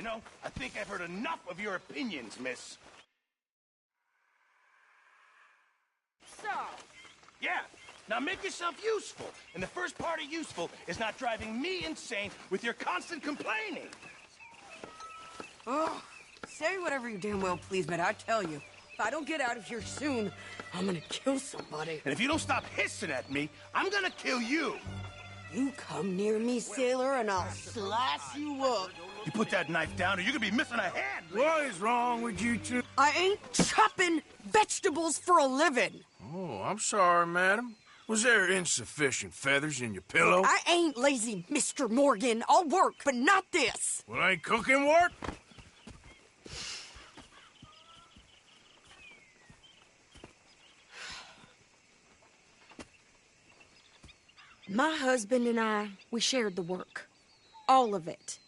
You know, I think I've heard enough of your opinions, miss. So? Yeah. Now make yourself useful. And the first part of useful is not driving me insane with your constant complaining. Oh, say whatever you damn well please, but I tell you, if I don't get out of here soon, I'm gonna kill somebody. And if you don't stop hissing at me, I'm gonna kill you. You come near me, sailor, and I'll slice you up. You put that knife down or you're gonna be missing a hand. What is wrong with you two? I ain't chopping vegetables for a living. Oh, I'm sorry, madam. Was there insufficient feathers in your pillow? I ain't lazy, Mr. Morgan. I'll work, but not this. Well, ain't cooking work? My husband and I, we shared the work. All of it.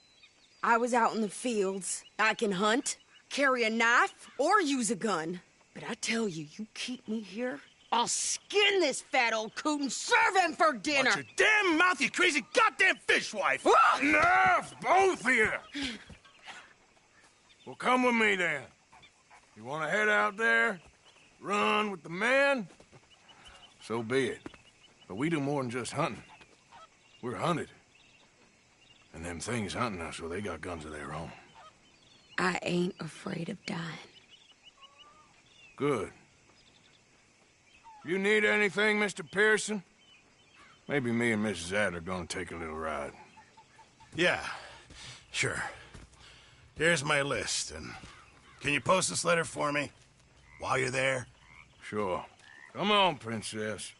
I was out in the fields. I can hunt, carry a knife, or use a gun. But I tell you, you keep me here, I'll skin this fat old coot and serve him for dinner. Watch your damn mouth, you crazy goddamn fishwife! Enough, both of you! Well, come with me, then. You want to head out there, run with the men? So be it. But we do more than just hunting. We're hunted. And them things hunting us, well, they got guns of their own. I ain't afraid of dying. Good. You need anything, Mr. Pearson? Maybe me and Mrs. Adler are gonna take a little ride. Yeah, sure. Here's my list, and can you post this letter for me while you're there? Sure. Come on, Princess.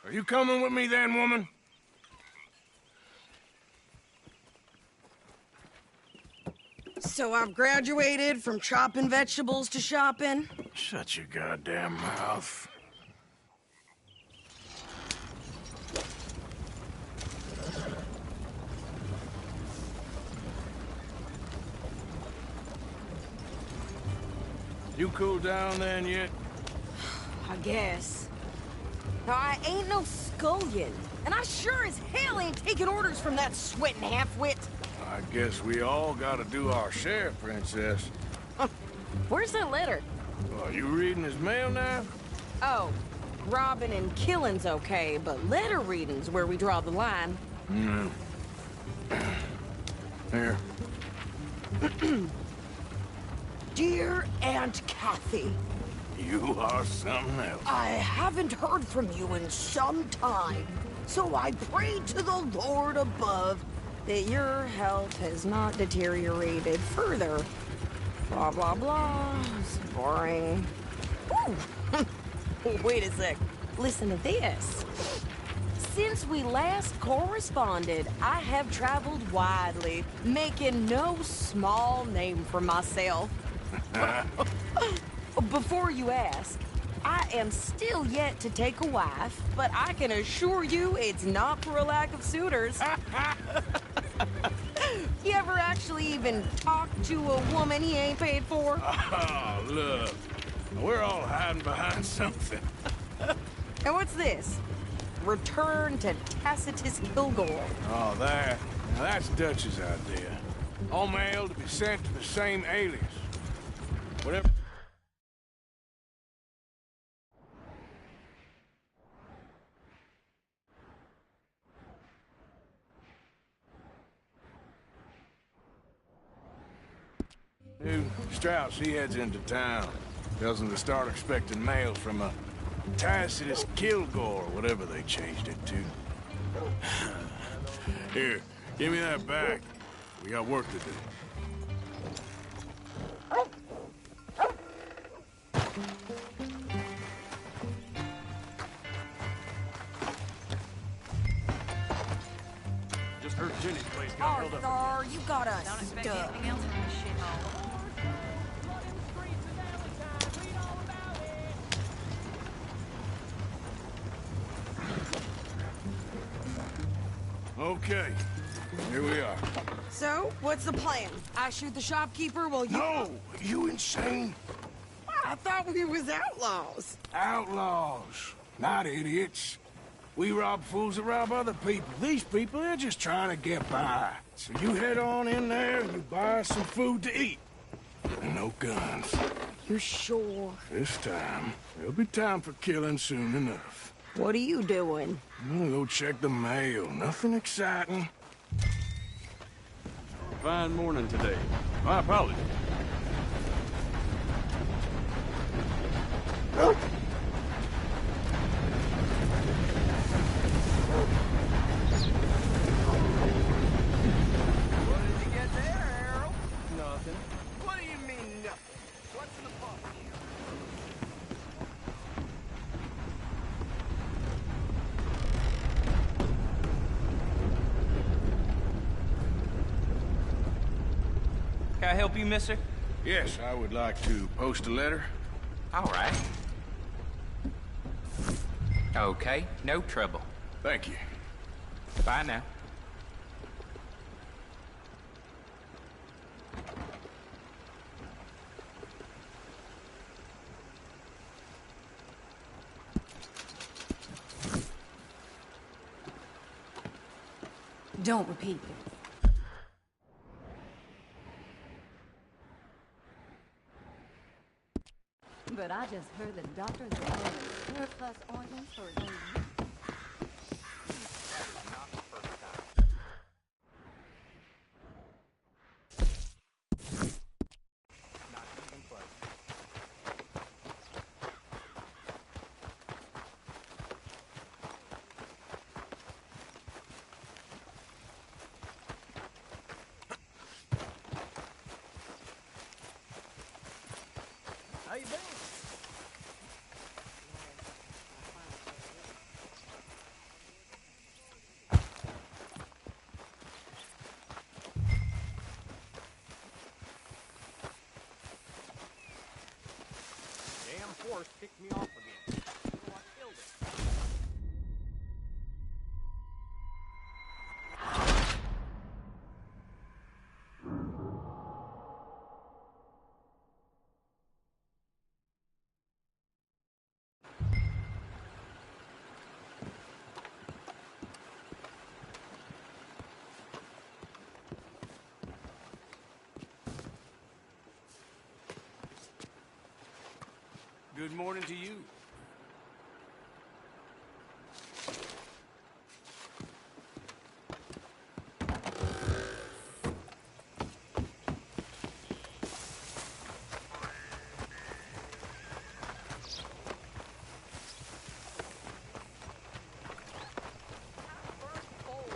Are you coming with me then, woman? So I've graduated from chopping vegetables to shopping? Shut your goddamn mouth. You cool down then yet? I guess. Now, I ain't no scullion, and I sure as hell ain't taking orders from that sweating half-wit. I guess we all gotta do our share, Princess. Where's that letter? Are you reading his mail now? Oh, robbing and killing's okay, but letter reading's where we draw the line. Here. Dear Aunt Kathy, You are something else. I haven't heard from you in some time, so I pray to the Lord above that your health has not deteriorated further. Blah, blah, blah. It's boring. Ooh. Wait a sec. Listen to this. Since we last corresponded, I have traveled widely, making no small name for myself. Before you ask, I am still yet to take a wife, but I can assure you it's not for a lack of suitors. You ever actually even talk to a woman he ain't paid for? Oh, look. We're all hiding behind something. And what's this? Return to Tacitus Kilgore. Oh, that. Now that's Dutch's idea. All mail to be sent to the same alias. Whatever. Dude, Strauss, he heads into town. Tells him to start expecting mail from a Tacitus Kilgore, whatever they changed it to. Here, give me that back. We got work to do. Just heard Jenny's place got held up. Arthur, you got us Don't expect stuck. anything else from this shithole. Okay, here we are. So, what's the plan? I shoot the shopkeeper while you... No! You insane? I thought we was outlaws. Outlaws, not idiots. We rob fools that rob other people. These people, they're just trying to get by. So you head on in there and you buy some food to eat. And no guns. You're sure? This time, there'll be time for killing soon enough. What are you doing? I'm gonna go check the mail. Nothing exciting. Fine morning today. My apologies. What did you get there, Harold? Nothing. What do you mean, nothing? What's in the box here? Can I help you, mister? Yes, I would like to post a letter. All right. Okay, no trouble. Thank you. Bye now. Don't repeat it. But I just heard that doctors are ordering surplus organs for their use. How you been? Damn horse kicked me off again. So I killed it. Good morning to you.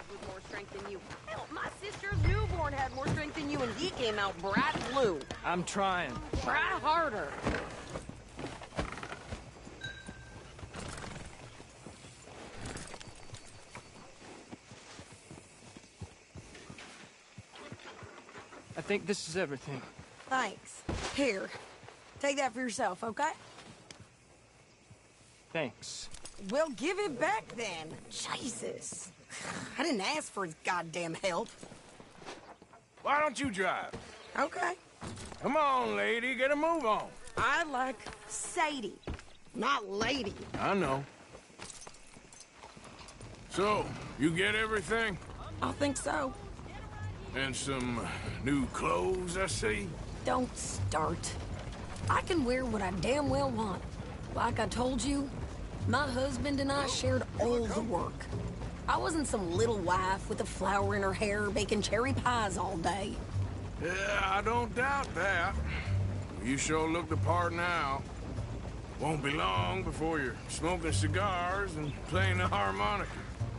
With more strength than you. Hell, my sister's newborn had more strength than you, and he came out bright blue. I'm trying. Try harder. I think this is everything. Thanks. Here, take that for yourself, okay? Thanks. Well, give it back then. Jesus. I didn't ask for his goddamn help. Why don't you drive? Okay. Come on, lady, get a move on. I like Sadie, not lady. I know. So, you get everything? I think so. And some new clothes, I see? Don't start. I can wear what I damn well want. Like I told you, my husband and I shared all the work. I wasn't some little wife with a flower in her hair baking cherry pies all day. Yeah, I don't doubt that. You sure look the part now. Won't be long before you're smoking cigars and playing the harmonica.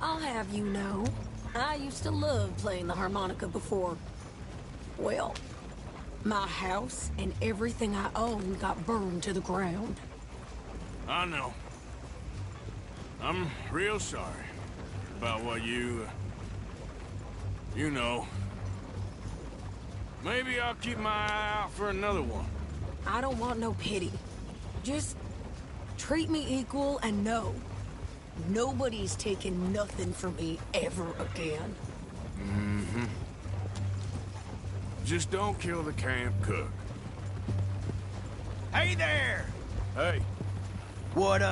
I'll have you know, I used to love playing the harmonica before. Well, my house and everything I owned got burned to the ground. I know. I'm real sorry about what you know. Maybe I'll keep my eye out for another one. I don't want no pity. Just treat me equal and know nobody's taking nothing from me ever again. Mm-hmm. Just don't kill the camp cook. Hey there! Hey, What,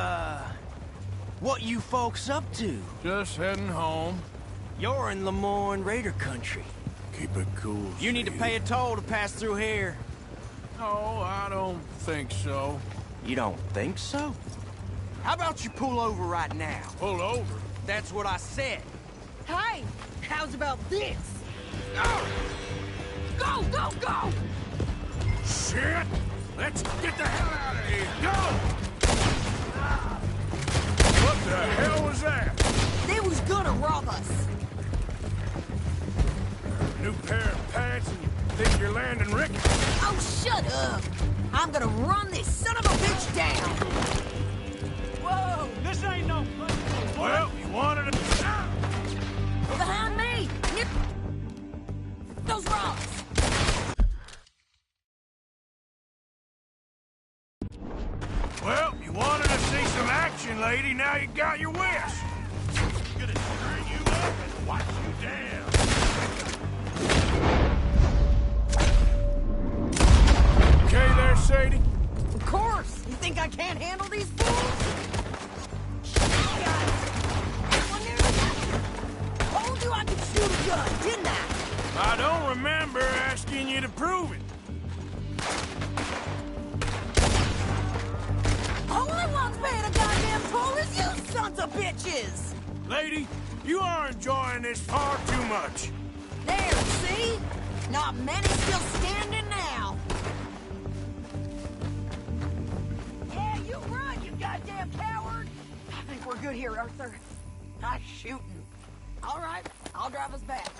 What you folks up to? Just heading home. You're in Lemoyne Raider country. Keep it cool. You need to pay a toll to pass through here. No, I don't think so. You don't think so? How about you pull over right now? Pull over. That's what I said. Hey, how's about this? Go, go, go! Shit! Let's get the hell out of here! Go! What the hell was that? They was gonna rob us. New pair of pants and you think you're landing Rick? Oh, shut up! I'm gonna run this son of a bitch down! Whoa! This ain't no place. Well, you wanted to... Behind me! Nip those rocks! Well, you wanted to see some action, lady. Now you got your wish. Gonna turn you up and watch you down. Okay there, Sadie? Of course! You think I can't handle these fools? Told you I could shoot a gun, didn't I? I don't remember asking you to prove it. Only one's paying a goddamn toll is you sons of bitches! Lady, you are enjoying this far too much. There, see? Not many still standing now. Yeah, you run, you goddamn coward! I think we're good here, Arthur. Nice shooting. All right, I'll drive us back.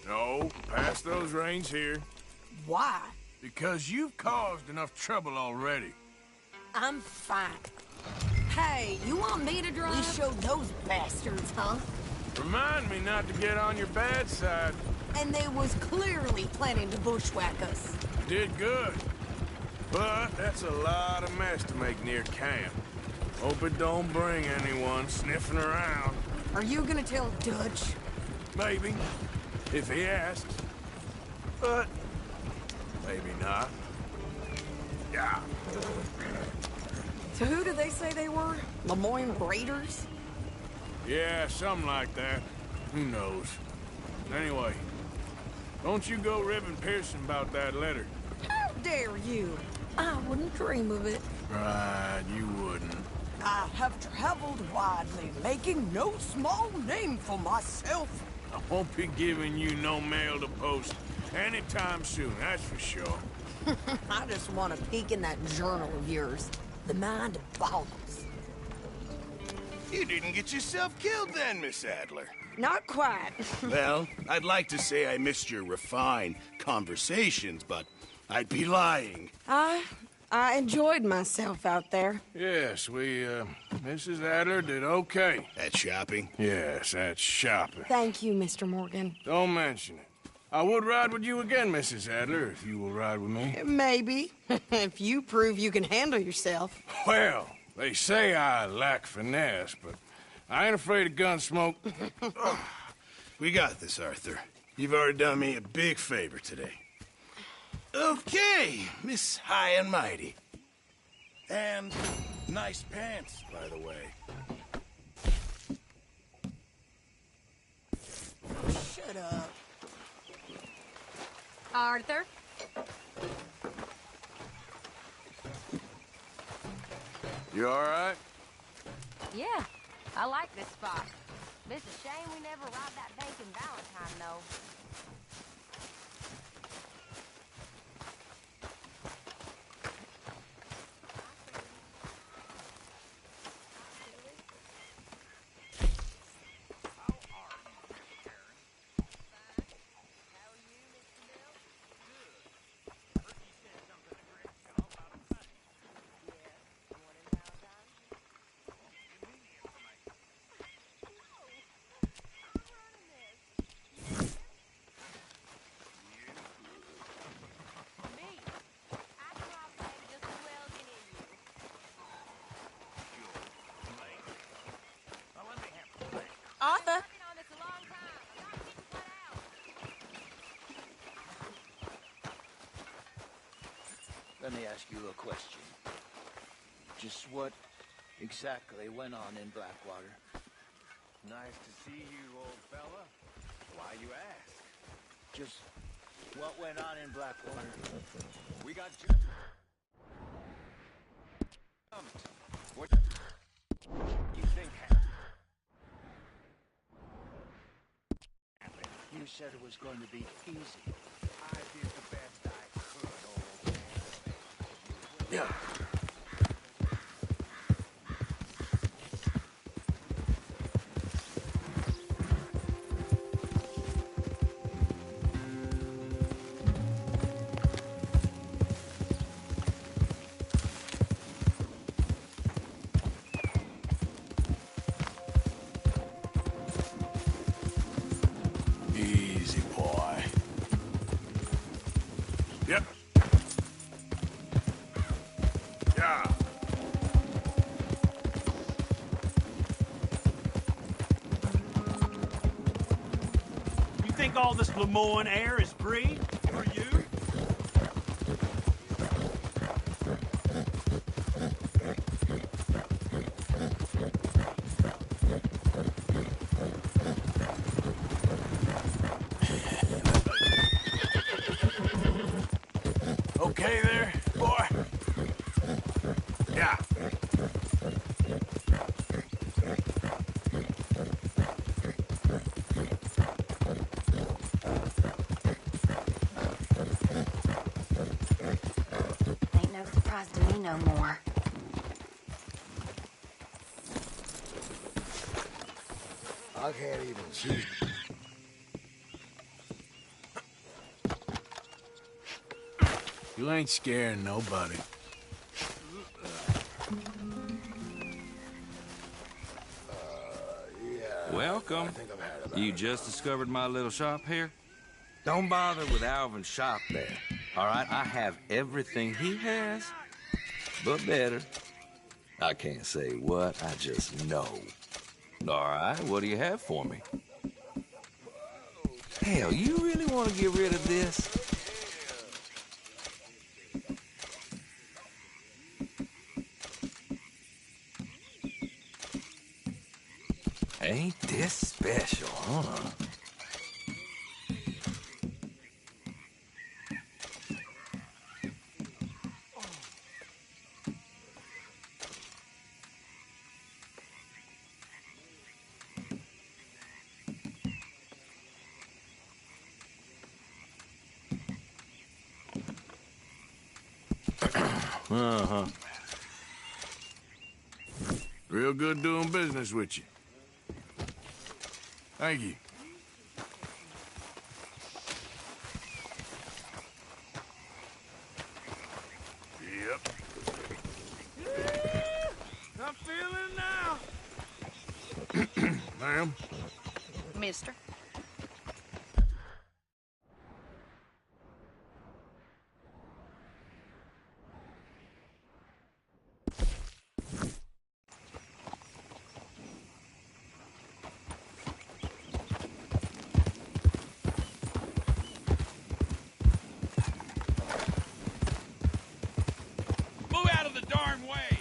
No, pass those reins here. Why? Because you've caused enough trouble already. I'm fine. Hey, you want me to drive? We showed those bastards, huh? Remind me not to get on your bad side. And they was clearly planning to bushwhack us. Did good. But that's a lot of mess to make near camp. Hope it don't bring anyone sniffing around. Are you gonna tell Dutch? Maybe, if he asks. But maybe not. Yeah. So who did they say they were? Lemoyne Raiders? Yeah, something like that. Who knows? Anyway, don't you go ribbing Pearson about that letter. How dare you? I wouldn't dream of it. Right, you wouldn't. I have traveled widely, making no small name for myself. I won't be giving you no mail to post anytime soon, that's for sure. I just want to peek in that journal of yours. The mind boggles. You didn't get yourself killed then, Miss Adler. Not quite. Well, I'd like to say I missed your refined conversations, but I'd be lying. I enjoyed myself out there. Yes, Mrs. Adler did okay. At shopping? Yes, that's shopping. Thank you, Mr. Morgan. Don't mention it. I would ride with you again, Mrs. Adler, if you will ride with me. Maybe. If you prove you can handle yourself. Well, they say I lack finesse, but I ain't afraid of gun smoke. We got this, Arthur. You've already done me a big favor today. Okay, Miss High and Mighty. And nice pants, by the way. Shut up. Arthur? You all right? Yeah. I like this spot. It's a shame we never robbed that bank in Valentine, though. Arthur. Let me ask you a question. Just what exactly went on in Blackwater? Nice to see you, old fella. Why you ask? Just what went on in Blackwater? We got what you think happened? You said it was going to be easy. I did the best I could, old man. Yeah. Easy, boy. Yep. Yeah. You think all this Lemoyne air is free for you? Okay there, boy? Yeah. Ain't no surprise to me no more. I can't even see. You ain't scaring nobody. Welcome. You just discovered my little shop here? Don't bother with Alvin's shop there. All right, I have everything he has, but better. I can't say what, I just know. All right, what do you have for me? Hell, you really want to get rid of this? Ain't this special, huh? Uh-huh. Real good doing business with you. Thank you. Yep. I'm feeling now. Ma'am? Mister. Move out of the darn way!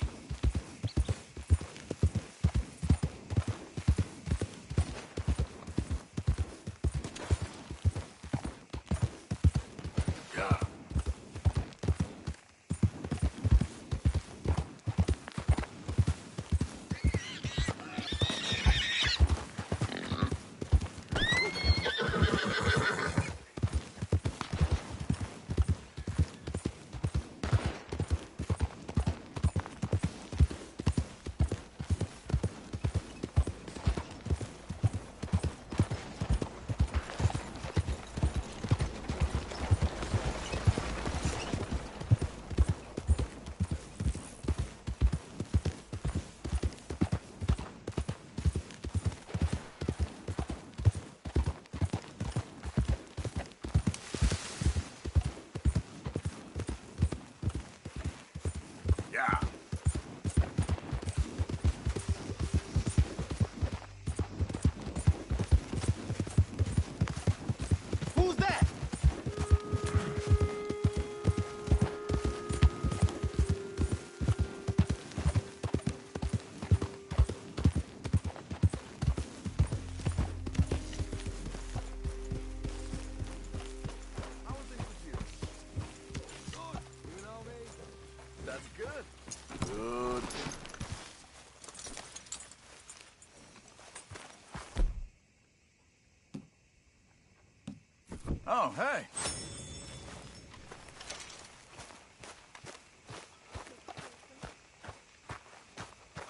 Oh, hey.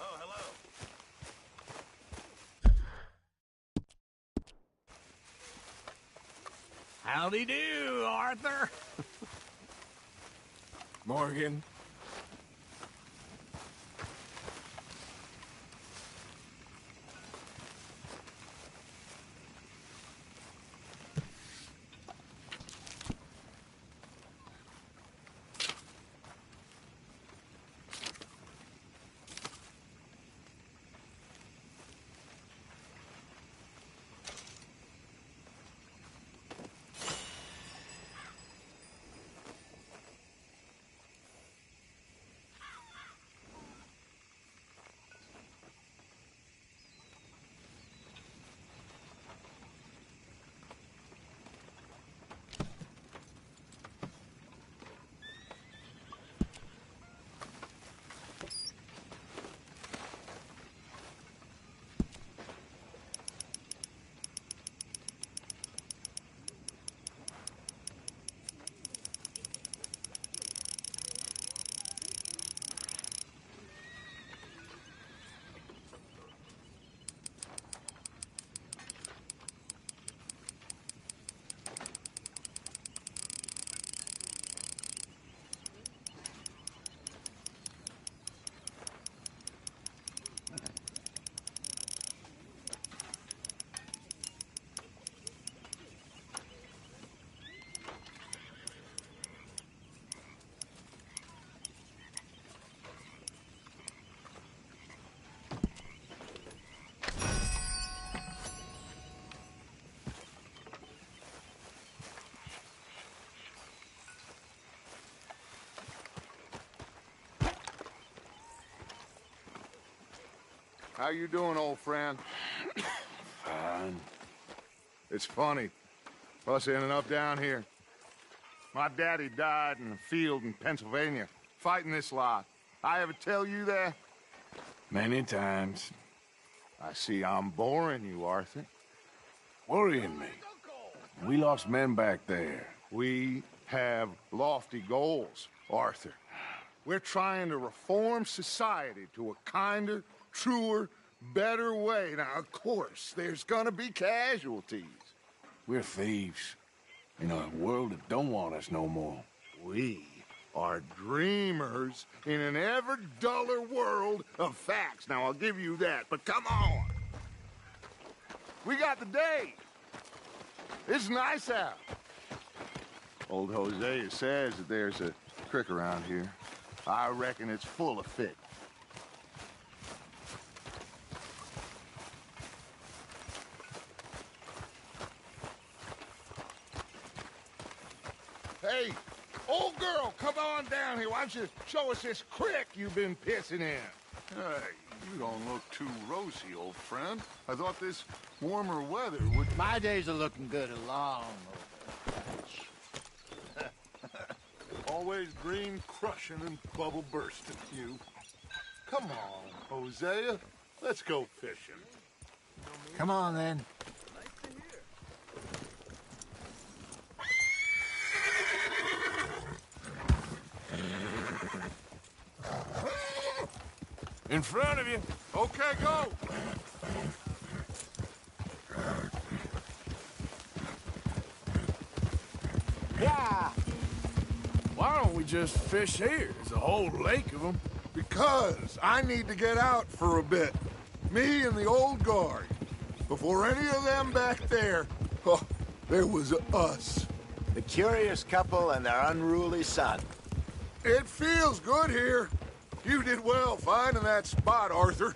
Oh, hello. Howdy do, Arthur. Morgan. How you doing, old friend? Fine. It's funny, us ending up down here. My daddy died in a field in Pennsylvania, fighting this lot. I ever tell you that? Many times. I see I'm boring you, Arthur. Worrying me. We lost men back there. We have lofty goals, Arthur. We're trying to reform society to a kinder, truer, better way. Now, of course, there's gonna be casualties. We're thieves in a world that don't want us no more. We are dreamers in an ever duller world of facts. Now, I'll give you that, but come on. We got the day. It's nice out. Old Hosea says that there's a creek around here. I reckon it's full of fish. Hey, old girl, come on down here. Why don't you show us this creek you've been pissing in? Hey, you don't look too rosy, old friend. I thought this warmer weather would... My days are looking good along over the patch. Always green crushing and bubble bursting, you. Come on, Hosea. Let's go fishing. Come on, then. In front of you. Okay, go. Yeah. Why don't we just fish here? There's a whole lake of them. Because I need to get out for a bit. Me and the old guard. Before any of them back there, oh, there was us. The curious couple and their unruly son. It feels good here. You did well finding that spot, Arthur.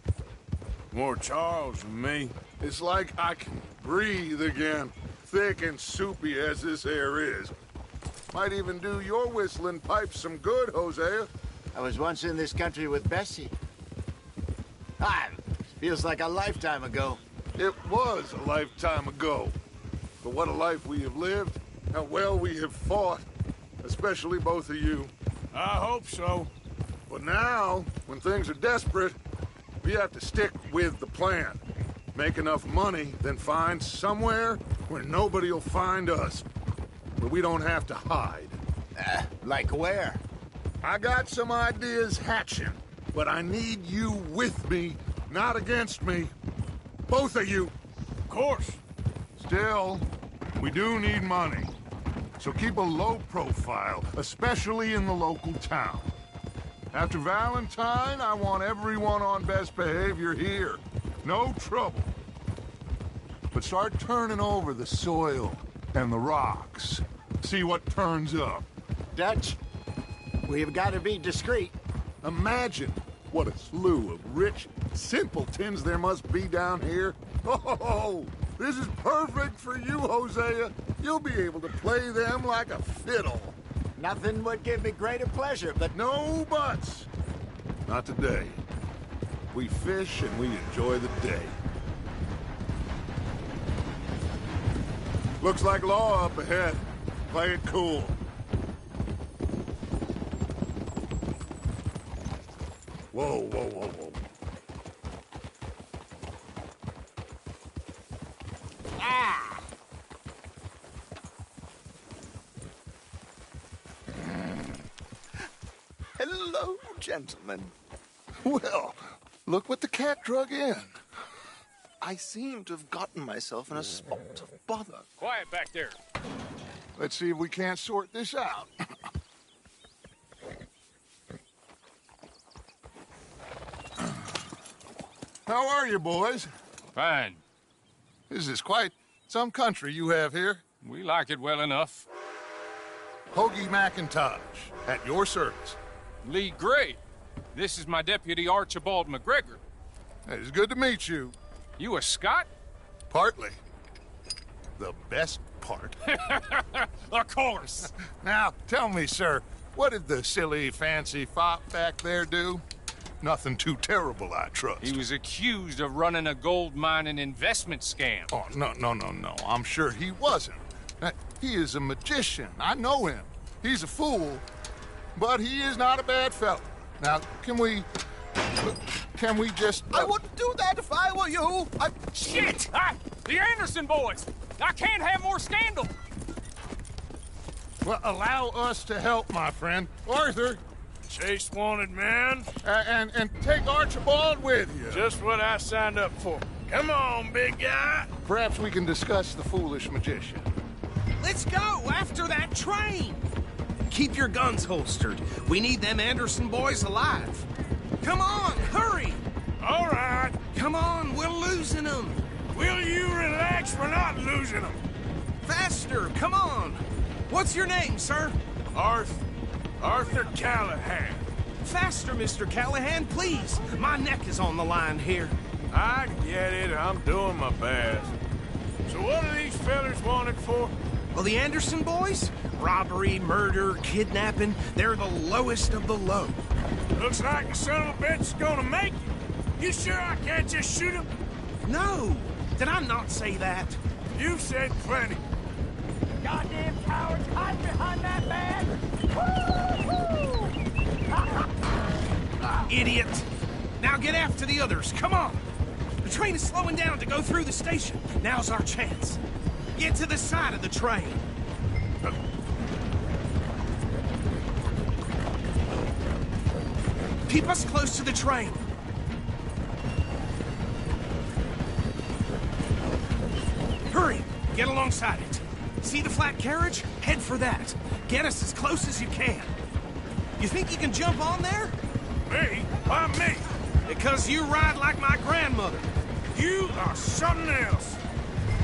More Charles than me. It's like I can breathe again, thick and soupy as this air is. Might even do your whistling pipes some good, Hosea. I was once in this country with Bessie. Ah, feels like a lifetime ago. It was a lifetime ago. But what a life we have lived. How well we have fought. Especially both of you. I hope so. But now, when things are desperate, we have to stick with the plan. Make enough money, then find somewhere where nobody will find us. but we don't have to hide. Like where? I got some ideas hatching, but I need you with me, not against me. Both of you. Of course. Still, we do need money. So keep a low profile, especially in the local town. After Valentine, I want everyone on best behavior here. No trouble. But start turning over the soil and the rocks. See what turns up. Dutch, we've got to be discreet. Imagine what a slew of rich simpletons there must be down here. Oh, this is perfect for you, Hosea. You'll be able to play them like a fiddle. Nothing would give me greater pleasure, but... No buts. Not today. We fish and we enjoy the day. Looks like law up ahead. Play it cool. Whoa, whoa, whoa, whoa. Ah! Hello, gentlemen. Well, look what the cat drug in. I seem to have gotten myself in a spot of bother. Quiet back there. Let's see if we can't sort this out. How are you, boys? Fine. This is quite some country you have here. We like it well enough. Hoagie McIntosh, at your service. Lee Gray. This is my deputy, Archibald McGregor. It's good to meet you. You a Scot? Partly. The best part. Of course. Now, tell me, sir, what did the silly, fancy fop back there do? Nothing too terrible, I trust. He was accused of running a gold mining investment scam. Oh, no. I'm sure he wasn't. He is a magician. I know him. He's a fool, but he is not a bad fellow. Now, can we just... I wouldn't do that if I were you. Shit! The Anderson boys! I can't have more scandal! Well, allow us to help, my friend. Arthur! Chase wanted man. And take Archibald with you. Just what I signed up for. Come on, big guy. Perhaps we can discuss the foolish magician. Let's go after that train. Keep your guns holstered. We need them Anderson boys alive. Come on, hurry. All right. Come on, we're losing them. Will you relax? We're not losing them. Faster, come on. What's your name, sir? Arthur Callahan. Faster, Mr. Callahan, please. My neck is on the line here. I get it. I'm doing my best. So what are these fellers wanted for? Well, the Anderson boys? Robbery, murder, kidnapping. They're the lowest of the low. Looks like the son of a bitch is gonna make it. You sure I can't just shoot him? No. Did I not say that? You said plenty. Goddamn cowards, hide behind that bag! Idiot! Now get after the others, come on! The train is slowing down to go through the station. Now's our chance. Get to the side of the train. Keep us close to the train. Hurry! Get alongside it. See the flat carriage? Head for that. Get us as close as you can. You think you can jump on there? Me? Why me? Because you ride like my grandmother. You are something else.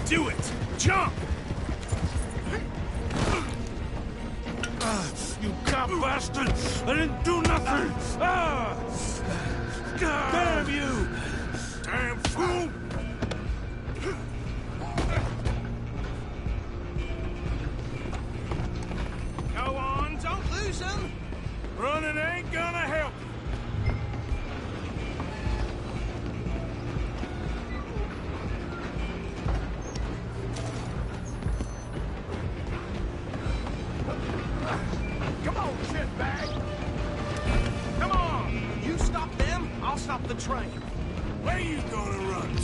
Do it. Jump! You cop bastard! I didn't do nothing! Damn you! Damn fool! Go on, don't lose them! Running ain't gonna help. Come on, shitbag! Come on! You stop them, I'll stop the train. Where you gonna run?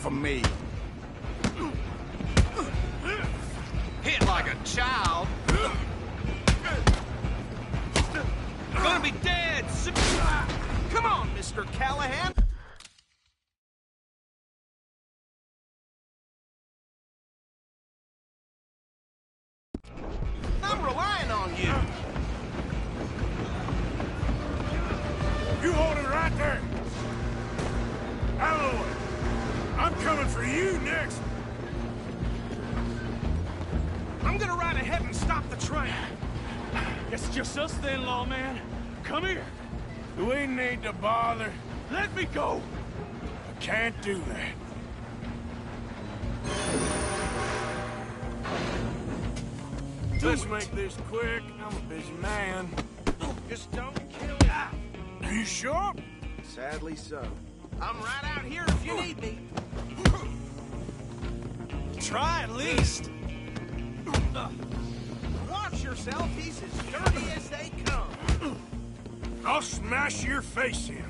of me. Hit like a child. Gonna be dead. Come on, Mr. Callahan. I'm relying on you. You hold it right there. Out of the way. I'm coming for you next. I'm gonna ride ahead and stop the train. It's just us then, lawman. Come here. Do we need to bother? Let me go. I can't do that. Let's make this quick. I'm a busy man. Just don't kill me. Are you sure? Sadly so. I'm right out here if you need me. Try at least. Watch yourself. He's as dirty as they come. I'll smash your face in.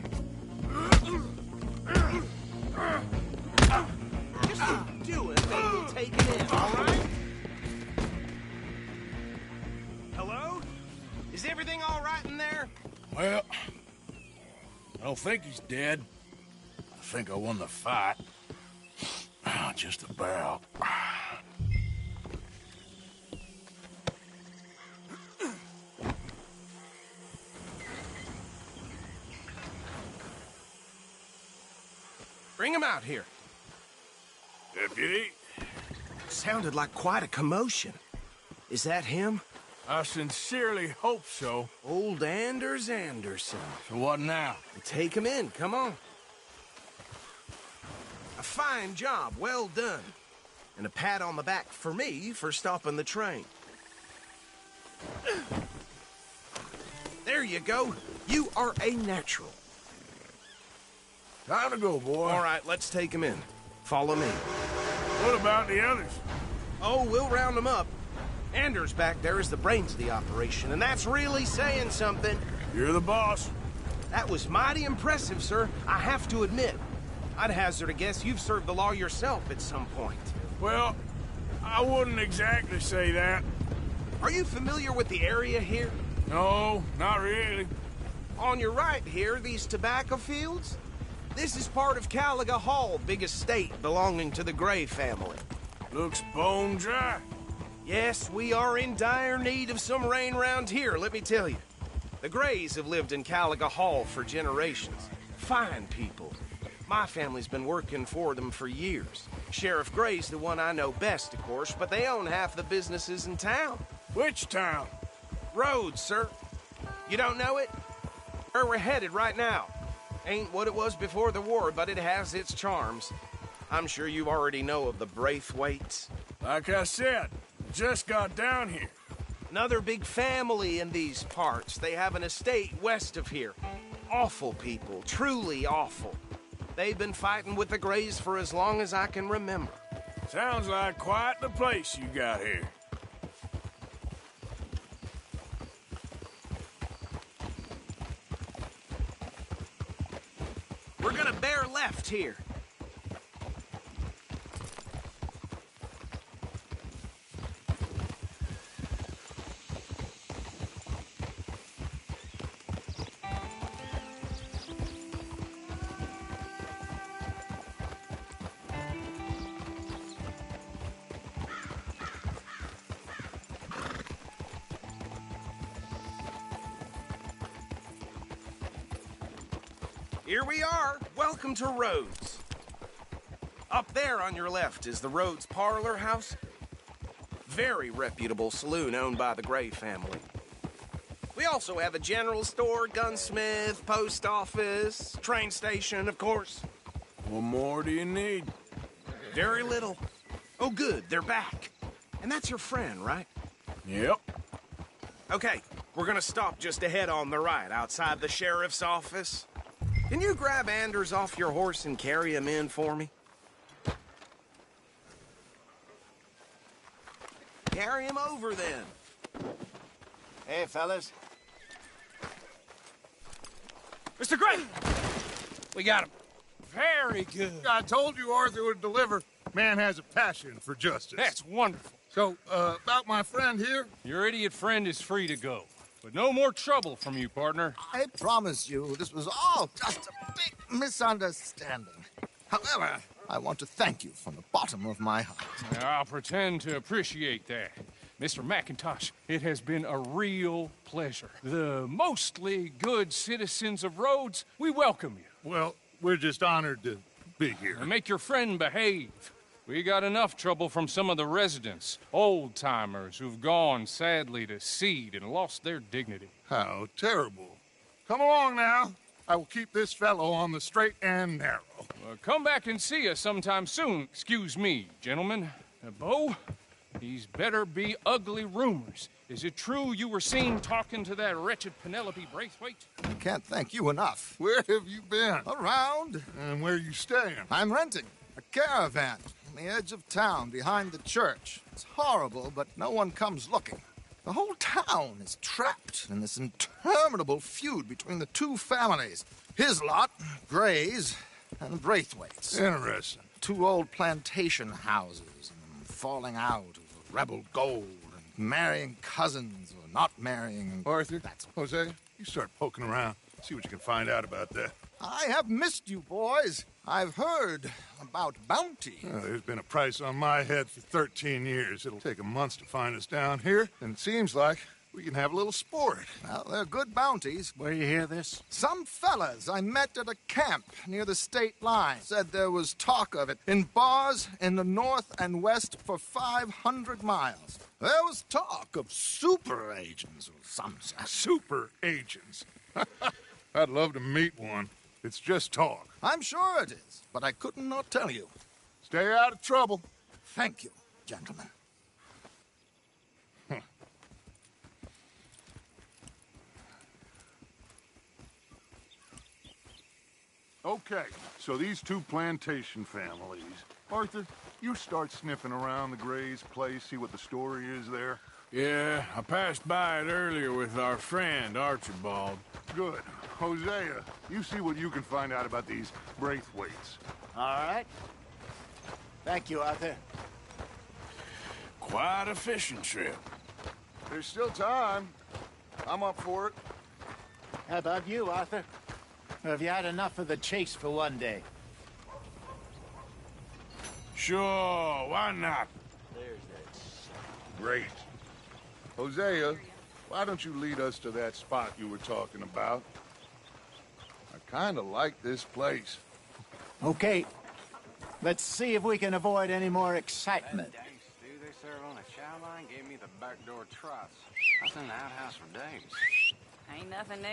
Just do it, then we'll take it in, all right? Hello? Is everything all right in there? Well, I don't think he's dead. I think I won the fight. Just about. Bring him out here. Deputy? Sounded like quite a commotion. Is that him? I sincerely hope so. Old Anders Anderson. So what now? Take him in, come on. A fine job, well done. And a pat on the back for me for stopping the train. There you go. You are a natural. Time to go, boy. All right, let's take him in. Follow me. What about the others? Oh, we'll round them up. Anders back there is the brains of the operation, and that's really saying something. You're the boss. That was mighty impressive, sir. I have to admit. I'd hazard a guess you've served the law yourself at some point. Well, I wouldn't exactly say that. Are you familiar with the area here? No, not really. On your right here, these tobacco fields? This is part of Caliga Hall, big estate belonging to the Gray family. Looks bone dry. Yes, we are in dire need of some rain round here, let me tell you. The Grays have lived in Caliga Hall for generations. Fine people. My family's been working for them for years. Sheriff Gray's the one I know best, of course, but they own half the businesses in town. Which town? Rhodes, sir. You don't know it? Where we're headed right now. Ain't what it was before the war, but it has its charms. I'm sure you already know of the Braithwaites. Like I said, just got down here. Another big family in these parts. They have an estate west of here. Awful people, truly awful. They've been fighting with the Grays for as long as I can remember. Sounds like quite the place you got here. We're gonna bear left here. Here we are. Welcome to Rhodes. Up there on your left is the Rhodes Parlor House. Very reputable saloon owned by the Gray family. We also have a general store, gunsmith, post office, train station, of course. What more do you need? Very little. Oh, good. They're back. And that's your friend, right? Yep. Okay, we're gonna stop just ahead on the right, outside the sheriff's office. Can you grab Anders off your horse and carry him in for me? Carry him over, then. Hey, fellas. Mr. Gray! We got him. Very good. I told you Arthur would deliver. Man has a passion for justice. That's wonderful. So, about my friend here? Your idiot friend is free to go. But no more trouble from you, partner. I promise you, this was all just a big misunderstanding. However, I want to thank you from the bottom of my heart. I'll pretend to appreciate that. Mr. McIntosh, it has been a real pleasure. The mostly good citizens of Rhodes, we welcome you. Well, we're just honored to be here. And make your friend behave. We got enough trouble from some of the residents, old-timers who've gone, sadly, to seed and lost their dignity. How terrible. Come along now. I will keep this fellow on the straight and narrow. Come back and see us sometime soon. Excuse me, gentlemen. Bo, these better be ugly rumors. Is it true you were seen talking to that wretched Penelope Braithwaite? I can't thank you enough. Where have you been? Around. And where are you staying? I'm renting a caravan on the edge of town behind the church. It's horrible, but no one comes looking. The whole town is trapped in this interminable feud between the two families. His lot, Gray's, and the Braithwaites. Interesting. Two old plantation houses, and falling out of rebel gold, and marrying cousins or not marrying. Arthur, Jose, you start poking around. See what you can find out about that. I have missed you, boys. I've heard about bounty. There's been a price on my head for 13 years. It'll take a month to find us down here, and it seems like we can have a little sport. Well, they're good bounties. Where you hear this? Some fellas I met at a camp near the state line said there was talk of it in bars in the north and west for 500 miles. There was talk of super agents or some such. Super agents? I'd love to meet one. It's just talk. I'm sure it is, but I couldn't not tell you. Stay out of trouble. Thank you, gentlemen. Okay, so these two plantation families. Arthur, you start sniffing around the Gray's place, see what the story is there. Yeah, I passed by it earlier with our friend, Archibald. Good. Hosea, you see what you can find out about these Braithwaites. All right. Thank you, Arthur. Quite a fishing trip. There's still time. I'm up for it. How about you, Arthur? Or have you had enough of the chase for one day? Sure, why not? There's that. Great. Hosea, why don't you lead us to that spot you were talking about? I kind of like this place. Okay. Let's see if we can avoid any more excitement. They serve on a chow line, gave me the backdoor trots. I was in the outhouse for days. Ain't nothing new.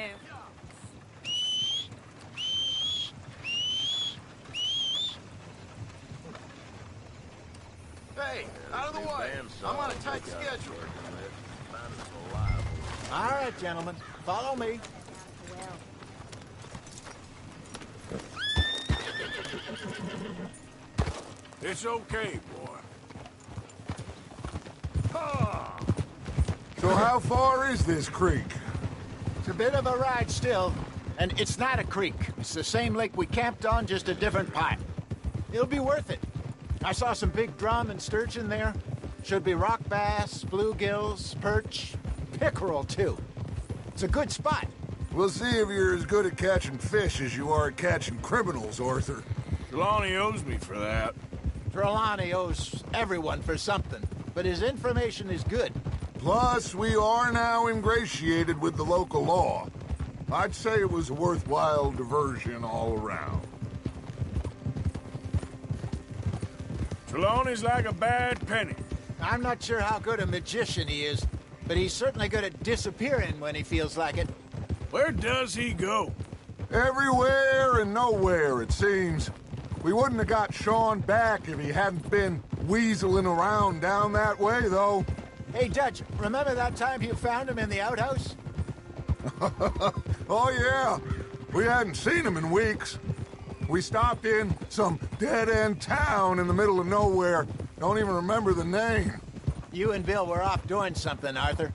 Hey, out of the way. I'm on a tight schedule. All right, gentlemen. Follow me. It's okay, boy. So how far is this creek? It's a bit of a ride still, and it's not a creek. It's the same lake we camped on, just a different pipe. It'll be worth it. I saw some big drum and sturgeon there. Should be rock bass, bluegills, perch, pickerel, too. It's a good spot. We'll see if you're as good at catching fish as you are at catching criminals, Arthur. Trelawney owes me for that. Trelawney owes everyone for something, but his information is good. Plus, we are now ingratiated with the local law. I'd say it was a worthwhile diversion all around. Trelawney's like a bad penny. I'm not sure how good a magician he is, but he's certainly good at disappearing when he feels like it. Where does he go? Everywhere and nowhere, it seems. We wouldn't have got Sean back if he hadn't been weaseling around down that way, though. Hey, Dutch, remember that time you found him in the outhouse? Oh, yeah. We hadn't seen him in weeks. We stopped in some dead-end town in the middle of nowhere. Don't even remember the name. You and Bill were off doing something, Arthur.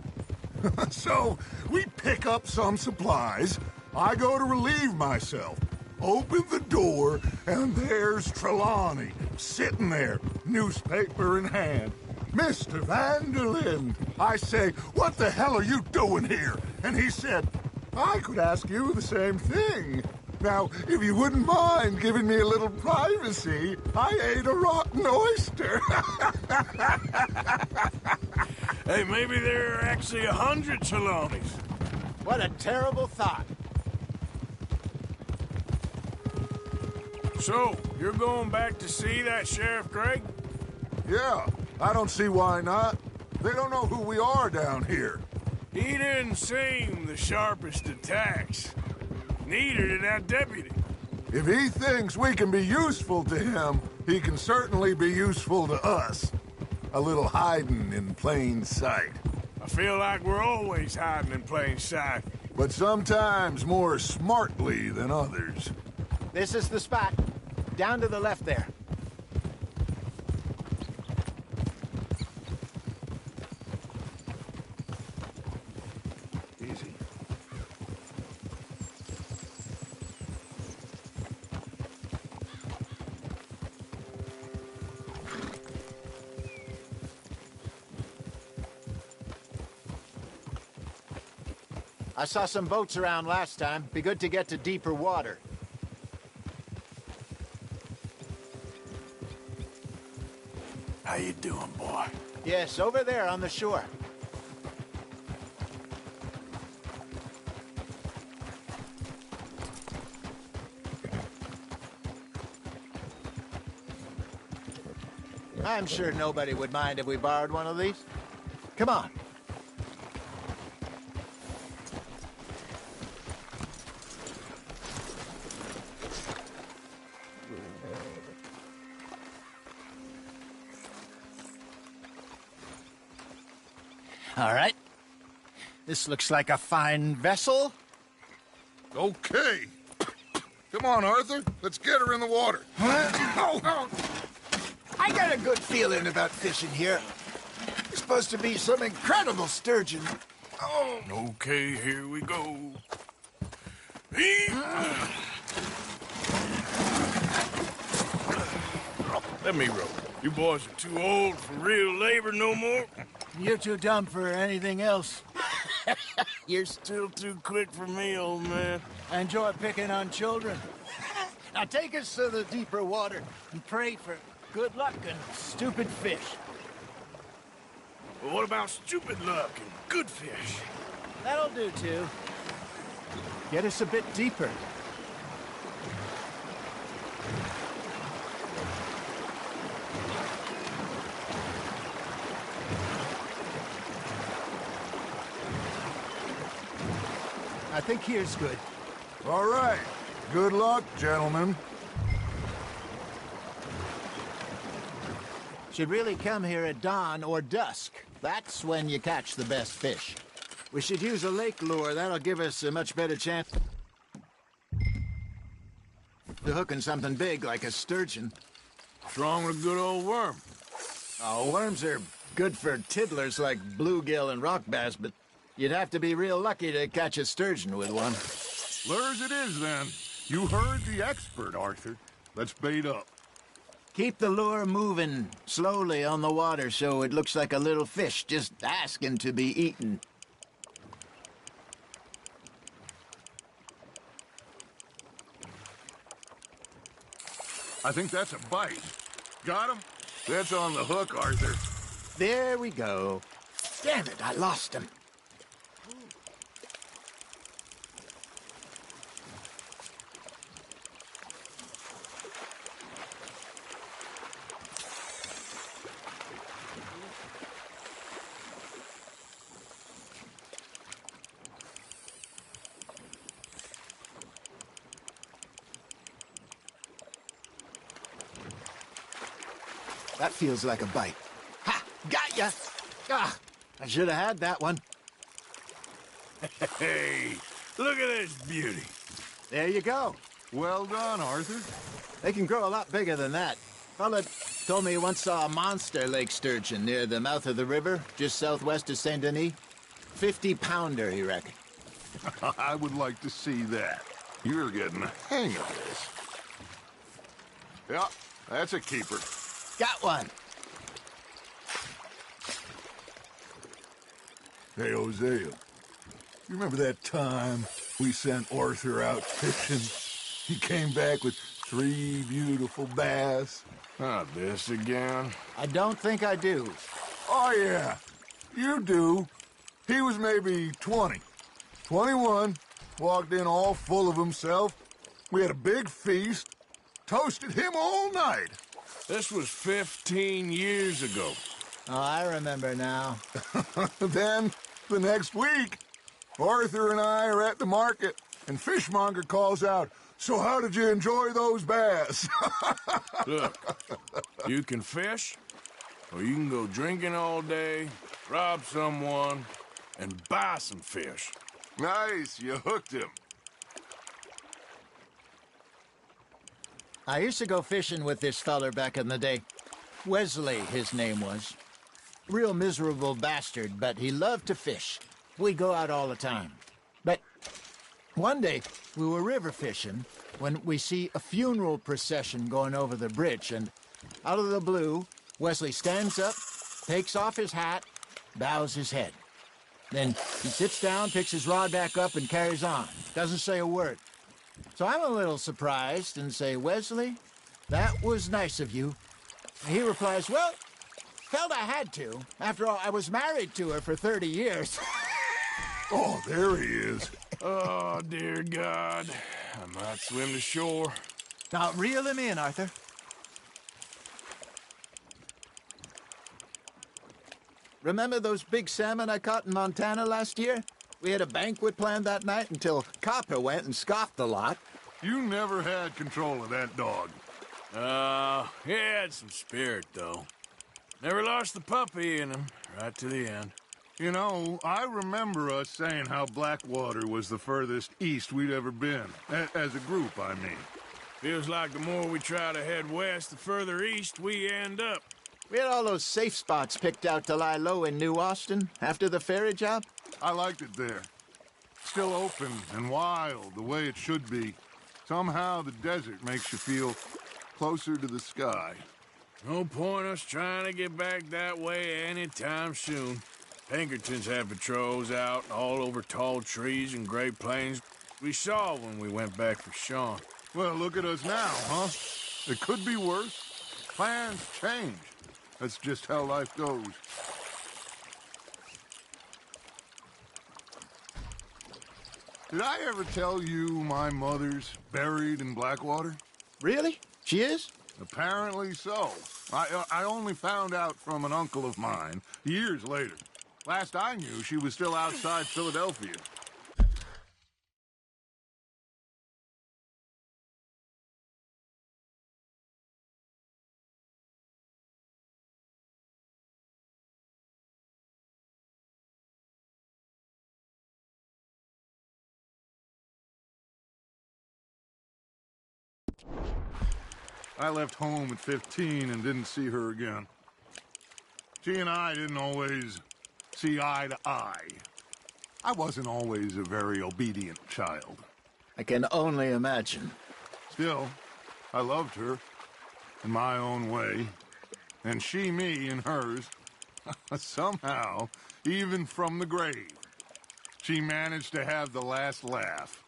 So, we pick up some supplies. I go to relieve myself. open the door, and there's Trelawney, sitting there, newspaper in hand. Mr. Vanderlyn, I say, what the hell are you doing here? And he said, I could ask you the same thing. Now, if you wouldn't mind giving me a little privacy, I ate a rotten oyster. Hey, maybe there are actually 100 Trelawneys. What a terrible thought. So, you're going back to see that Sheriff Gregg? Yeah, I don't see why not. They don't know who we are down here. He didn't seem the sharpest attacks. Neither did that deputy. If he thinks we can be useful to him, he can certainly be useful to us. A little hiding in plain sight. I feel like we're always hiding in plain sight. But sometimes more smartly than others. This is the spot. Down to the left there. Easy. I saw some boats around last time. Be good to get to deeper water. How you doing, boy? Yes, over there on the shore. I'm sure nobody would mind if we borrowed one of these. Come on. All right. This looks like a fine vessel. Okay. Come on, Arthur. Let's get her in the water. I got a good feeling about fishing here. It's supposed to be some incredible sturgeon. Oh. Okay, here we go. Let me row. You boys are too old for real labor no more. You're too dumb for anything else. You're still too quick for me, old man. I enjoy picking on children. Now take us to the deeper water and pray for good luck and stupid fish. Well, what about stupid luck and good fish? That'll do, too. Get us a bit deeper. I think here's good. All right. Good luck, gentlemen. Should really come here at dawn or dusk. That's when you catch the best fish. We should use a lake lure. That'll give us a much better chance to hooking something big like a sturgeon. What's wrong with a good old worm? Oh, worms are good for tiddlers like bluegill and rock bass, but you'd have to be real lucky to catch a sturgeon with one. Lures it is, then. You heard the expert, Arthur. Let's bait up. Keep the lure moving slowly on the water so it looks like a little fish just asking to be eaten. I think that's a bite. Got him? That's on the hook, Arthur. There we go. Damn it, I lost him. That feels like a bite. Ha! Got ya! Ah! I should have had that one. Hey, look at this beauty. There you go. Well done, Arthur. They can grow a lot bigger than that. Fella told me he once saw a monster lake sturgeon near the mouth of the river, just southwest of Saint Denis. 50-pounder, he reckoned. I would like to see that. You're getting the hang of this. Yeah, that's a keeper. Got one. Hey, Hosea. You remember that time we sent Arthur out fishing? He came back with 3 beautiful bass. Not this again. I don't think I do. Oh, yeah. You do. He was maybe 20. 21. Walked in all full of himself. We had a big feast. Toasted him all night. This was 15 years ago. Oh, I remember now. Then, the next week, Arthur and I are at the market, and Fishmonger calls out, "So how did you enjoy those bass?" Look, you can fish, or you can go drinking all day, rob someone, and buy some fish. Nice, you hooked him. I used to go fishing with this feller back in the day. Wesley, his name was. Real miserable bastard, but he loved to fish. We'd go out all the time. But one day, we were river fishing when we see a funeral procession going over the bridge, and out of the blue, Wesley stands up, takes off his hat, bows his head. Then he sits down, picks his rod back up, and carries on. Doesn't say a word. So I'm a little surprised and say, "Wesley, that was nice of you." And he replies, "Well, felt I had to. After all, I was married to her for 30 years. Oh, there he is. Oh, dear God. I might swim to shore. Now, reel him in, Arthur. Remember those big salmon I caught in Montana last year? We had a banquet planned that night until Copper went and scoffed a lot. You never had control of that dog. He had some spirit, though. Never lost the puppy in him, right to the end. You know, I remember us saying how Blackwater was the furthest east we'd ever been. As a group, I mean. Feels like the more we try to head west, the further east we end up. We had all those safe spots picked out to lie low in New Austin after the ferry job. I liked it there. Still open and wild, the way it should be. Somehow the desert makes you feel closer to the sky. No point us trying to get back that way anytime soon. Pinkertons had patrols out all over tall trees and Great Plains. We saw when we went back for Sean. Well, look at us now, huh? It could be worse. Plans change. That's just how life goes. Did I ever tell you my mother's buried in Blackwater? Really? She is? Apparently so. I only found out from an uncle of mine years later. Last I knew, she was still outside Philadelphia. I left home at 15 and didn't see her again. She and I didn't always see eye to eye. I wasn't always a very obedient child. I can only imagine. Still, I loved her in my own way, and she me in hers. Somehow, even from the grave, she managed to have the last laugh.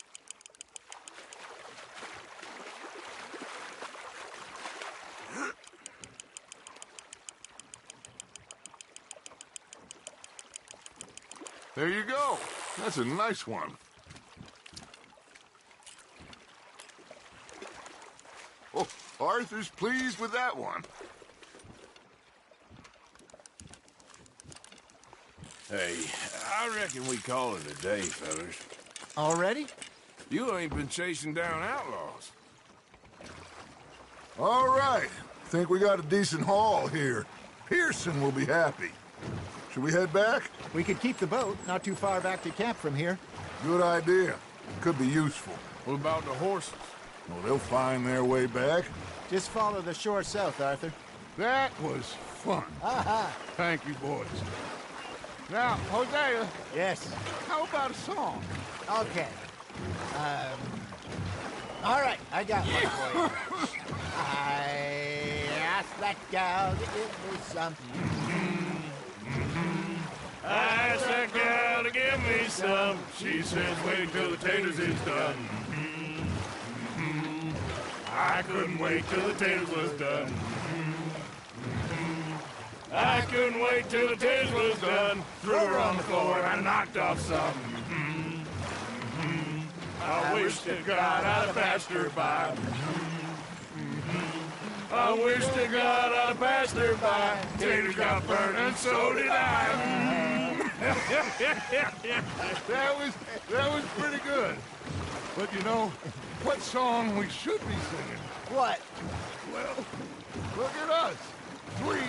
There you go. That's a nice one. Oh, Arthur's pleased with that one. Hey, I reckon we call it a day, fellas. Already? You ain't been chasing down outlaws. All right. Think we got a decent haul here. Pearson will be happy. Should we head back? We could keep the boat not too far back to camp from here. Good idea. Could be useful. What about the horses? Well, they'll find their way back. Just follow the shore south, Arthur. That was fun. Aha! Thank you, boys. Now, Hosea, Yes. how about a song? Okay. All right, I got one for you. I asked that gal to give me some. I asked that gal to give me some. She says, wait till the taters is done. I couldn't wait till the taters was done. I couldn't wait till the taters was done. Threw her on the floor and I knocked off some. I wish to God I'd have passed her by. I wish to God I'd have passed her by. Taters got burned and so did I. That was pretty good. But you know, what song we should be singing? What? Well, look at us. 3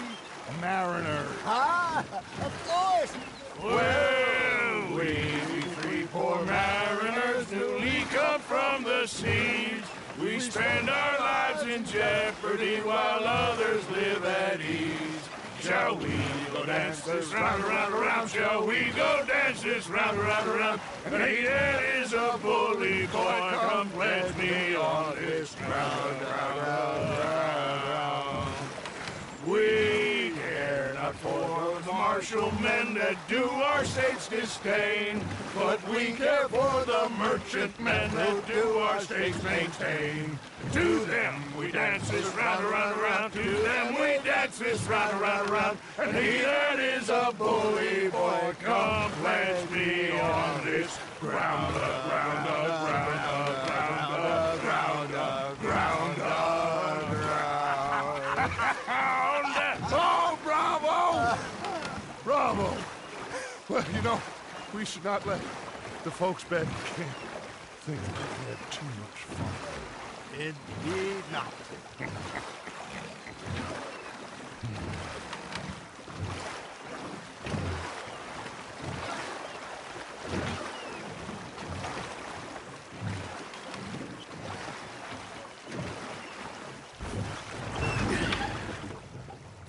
mariners. Ah, of course. Well, we 3 poor mariners newly come from the seas. We spend our lives in jeopardy while others live at ease. Shall we go dance this round, around, around? Shall we go dance this round, around, around? And he that is a bully boy, come pledge me on this ground, ground. We care not for the martial men that do our states disdain, but we care for the merchant men that do our states maintain. To them we dance this round, around, around. To them we dance this round, around, around. And he that is a bully boy, come pledge me on this ground, ground, ground, ground, ground, ground, ground. Oh, bravo! Bravo! Well, you know, we should not let the folks back in camp think that we had too much fun. Indeed not.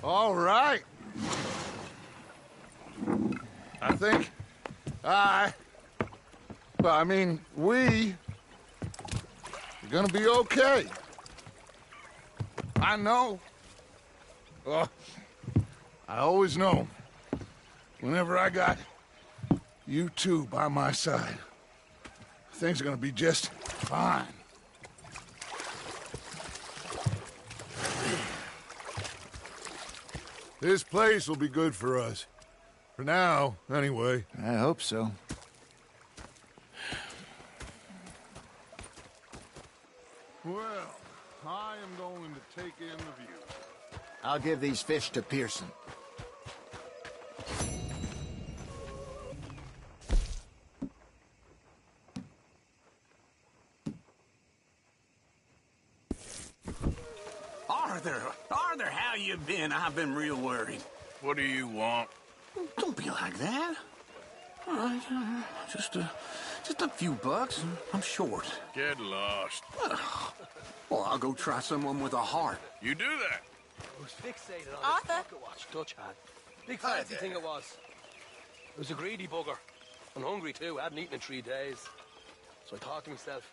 All right. I think we are gonna be okay. I know. I always know. Whenever I got you two by my side, things are gonna be just fine. This place will be good for us. For now, anyway. I hope so. Well, I am going to take in the view. I'll give these fish to Pearson. Arthur, how you been? I've been real worried. What do you want? Don't be like that. All right, just a few bucks. I'm short. Get lost. Well, I'll go try someone with a heart. You do that. I was fixated on Arthur. this pocket watch Dutch had. Big fancy thing it was. It was a greedy bugger. And hungry too. Hadn't eaten in 3 days. So I thought to myself,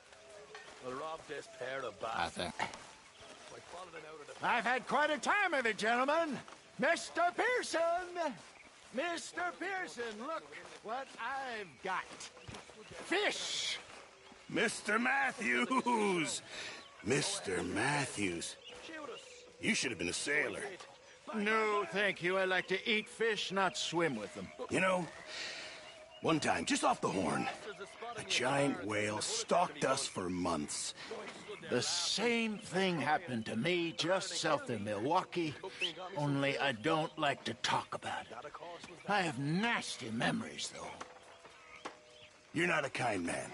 I'll rob this pair of bastards. So I followed it out of the... I've had quite a time of it, gentlemen. Mr. Pearson! Mr. Pearson, look what I've got. Fish! Mr. Matthews! Mr. Matthews. You should have been a sailor. No, thank you. I like to eat fish, not swim with them. You know, one time, just off the Horn, a giant whale stalked us for months. The same thing happened to me just south of Milwaukee, only I don't like to talk about it. I have nasty memories, though. You're not a kind man.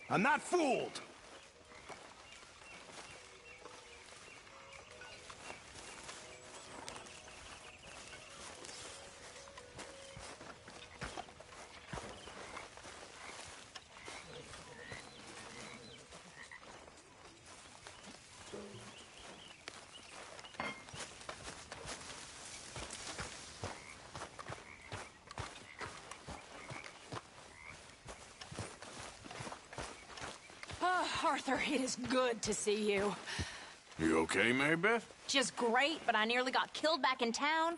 I'm not fooled. Arthur, it is good to see you. You okay, Marybeth? Just great, but I nearly got killed back in town.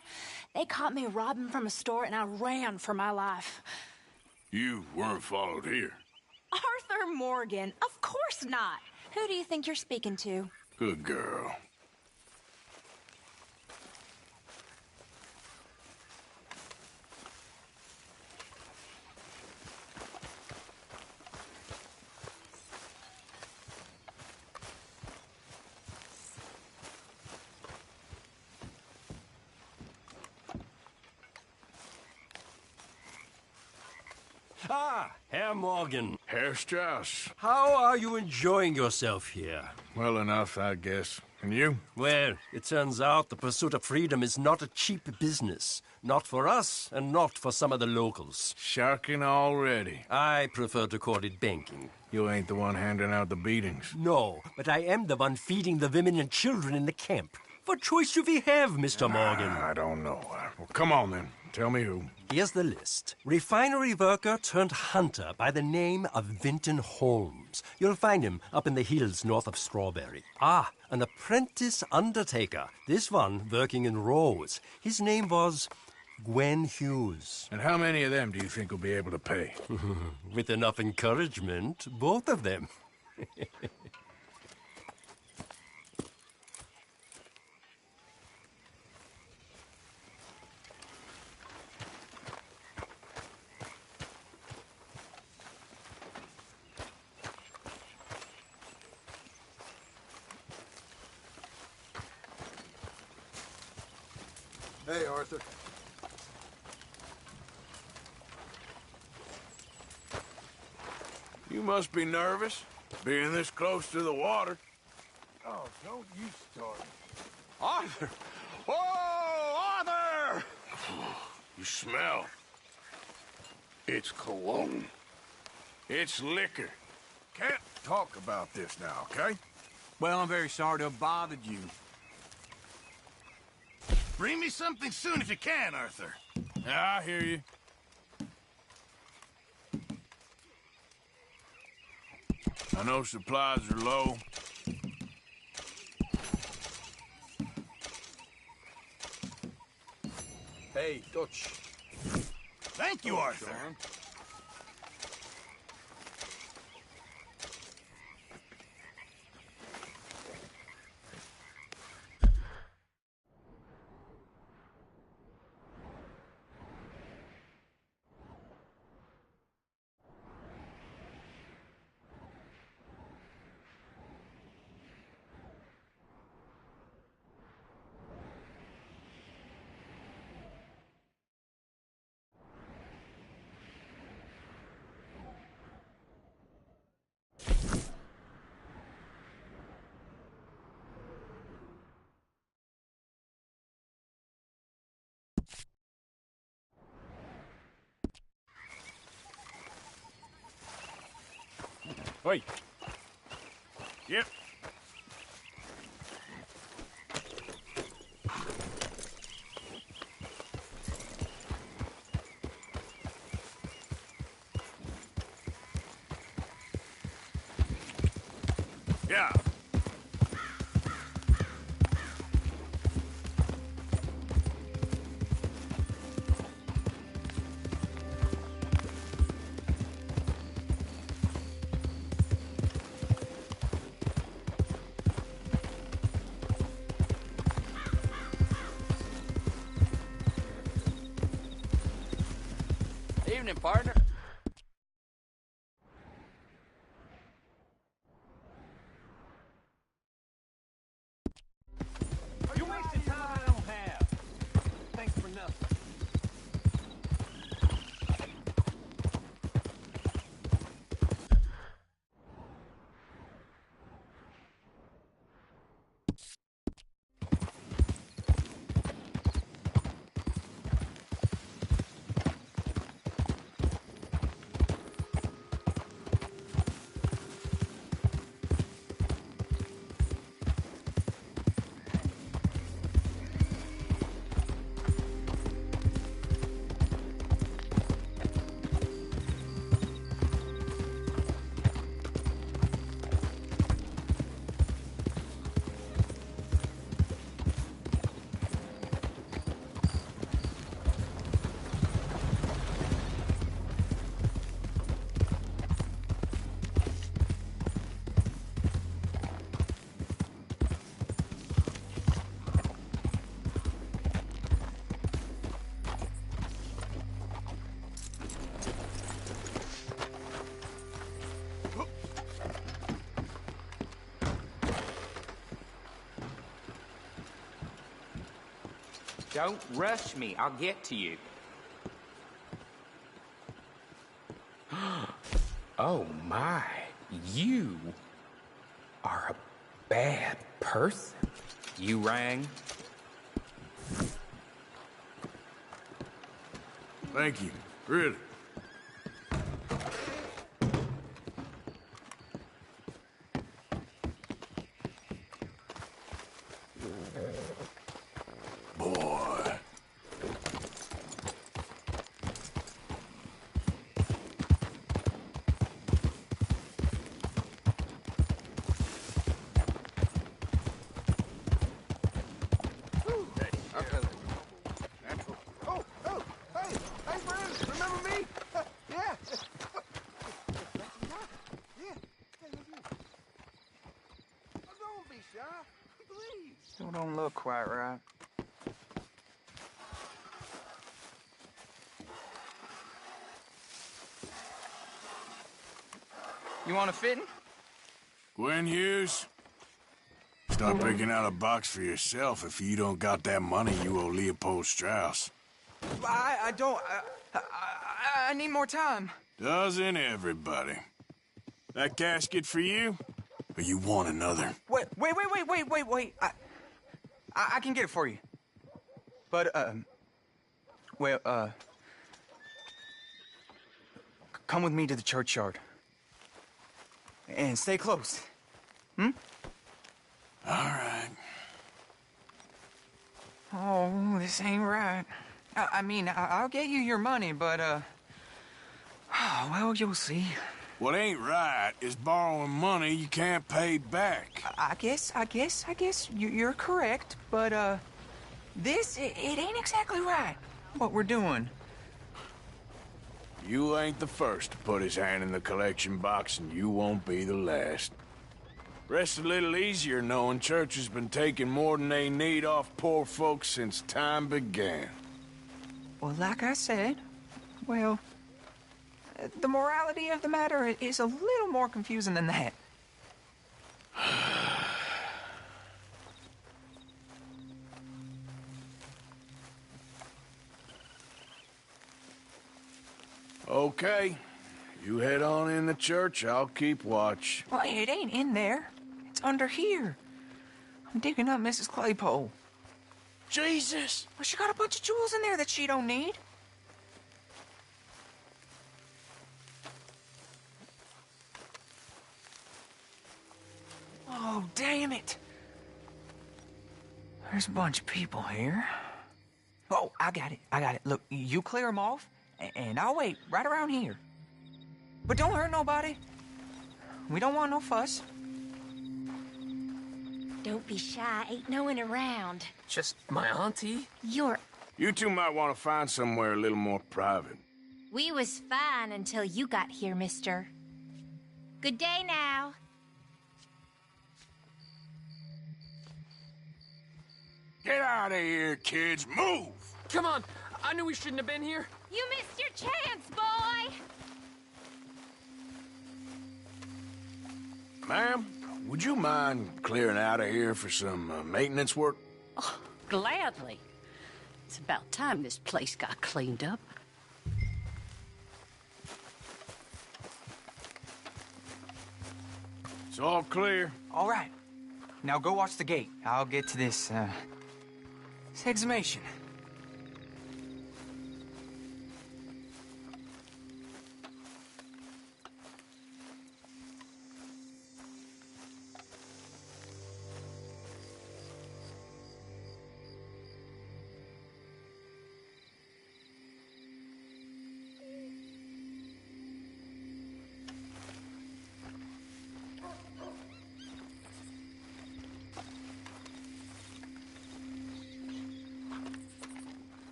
They caught me robbing from a store, and I ran for my life. You weren't followed here. Arthur Morgan, of course not. Who do you think you're speaking to? Good girl. Ah, Herr Morgan. Herr Strauss. How are you enjoying yourself here? Well enough, I guess. And you? Well, it turns out the pursuit of freedom is not a cheap business. Not for us, and not for some of the locals. Sharking already. I prefer to call it banking. You ain't the one handing out the beatings. No, but I am the one feeding the women and children in the camp. What choice do we have, Mr. Morgan? I don't know. Well, come on, then. Tell me who. Here's the list. Refinery worker turned hunter by the name of Vinton Holmes. You'll find him up in the hills north of Strawberry. Ah, an apprentice undertaker. This one working in Rose. His name was Gwen Hughes. And how many of them do you think will be able to pay? With enough encouragement, both of them. Hey, Arthur. You must be nervous, being this close to the water. Oh, don't you start. Arthur! Oh, Arthur! You smell. It's cologne. It's liquor. Can't talk about this now, okay? Well, I'm very sorry to have bothered you. Bring me something soon if you can, Arthur. Yeah, I hear you. I know supplies are low. Hey, Dutch. Thank you, Arthur. Wait. Yep. Yeah. Evening, partner. You wasted time I don't have. Thanks for nothing. Don't rush me. I'll get to you. Oh, my. You are a bad person. You rang? Thank you. Really. Boy. Hey, friends, remember me? Yeah. Don't be shy, please. Still don't look quite right. You want a fitting? Gwen Hughes? Start picking out a box for yourself if you don't got that money you owe Leopold Strauss. I don't... I need more time. Doesn't everybody? That casket for you? Or you want another? Wait. I can get it for you. But, come with me to the churchyard. And stay close. Hmm? All right. Oh, this ain't right. I mean, I'll get you your money, but, well, you'll see. What ain't right is borrowing money you can't pay back. I guess you're correct, but, this, it ain't exactly right, what we're doing. You ain't the first to put his hand in the collection box, and you won't be the last. Rests a little easier knowing church has been taking more than they need off poor folks since time began. Well, like I said, well, the morality of the matter is a little more confusing than that. Okay. You head on in the church, I'll keep watch. Well, it ain't in there. It's under here. I'm digging up Mrs. Claypole. Jesus! Well, she got a bunch of jewels in there that she don't need. Oh, damn it. There's a bunch of people here. Oh, I got it. Look, you clear them off, and I'll wait right around here. But don't hurt nobody. We don't want no fuss. Don't be shy. Ain't no one around. Just my auntie? You two might want to find somewhere a little more private. We was fine until you got here, mister. Good day now. Get out of here, kids. Move! Come on. I knew we shouldn't have been here. You missed your chance, boy! Ma'am, would you mind clearing out of here for some maintenance work? Oh, gladly. It's about time this place got cleaned up. It's all clear. All right. Now go watch the gate. I'll get to this exhumation.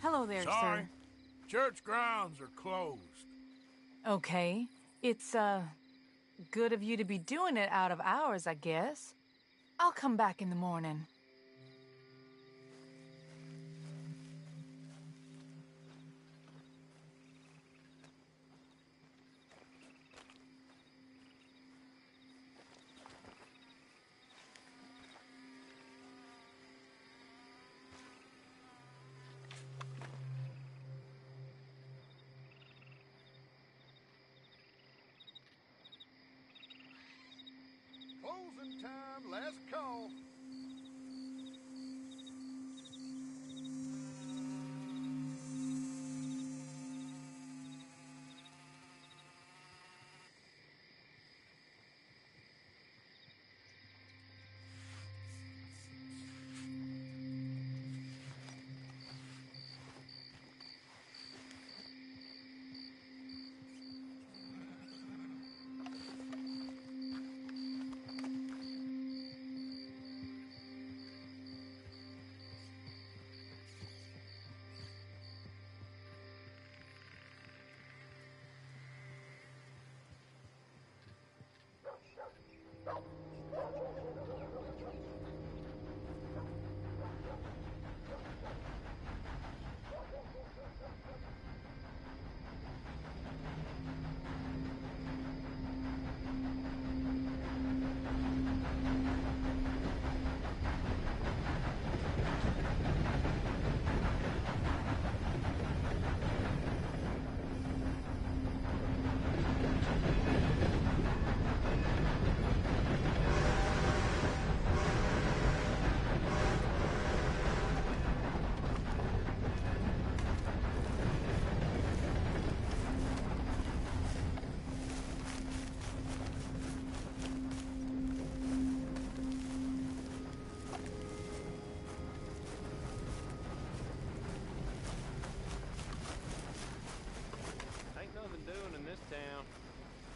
Hello there, Sorry. sir. Church grounds are closed. Okay. It's, good of you to be doing it out of hours, I guess. I'll come back in the morning. Closing time, last call.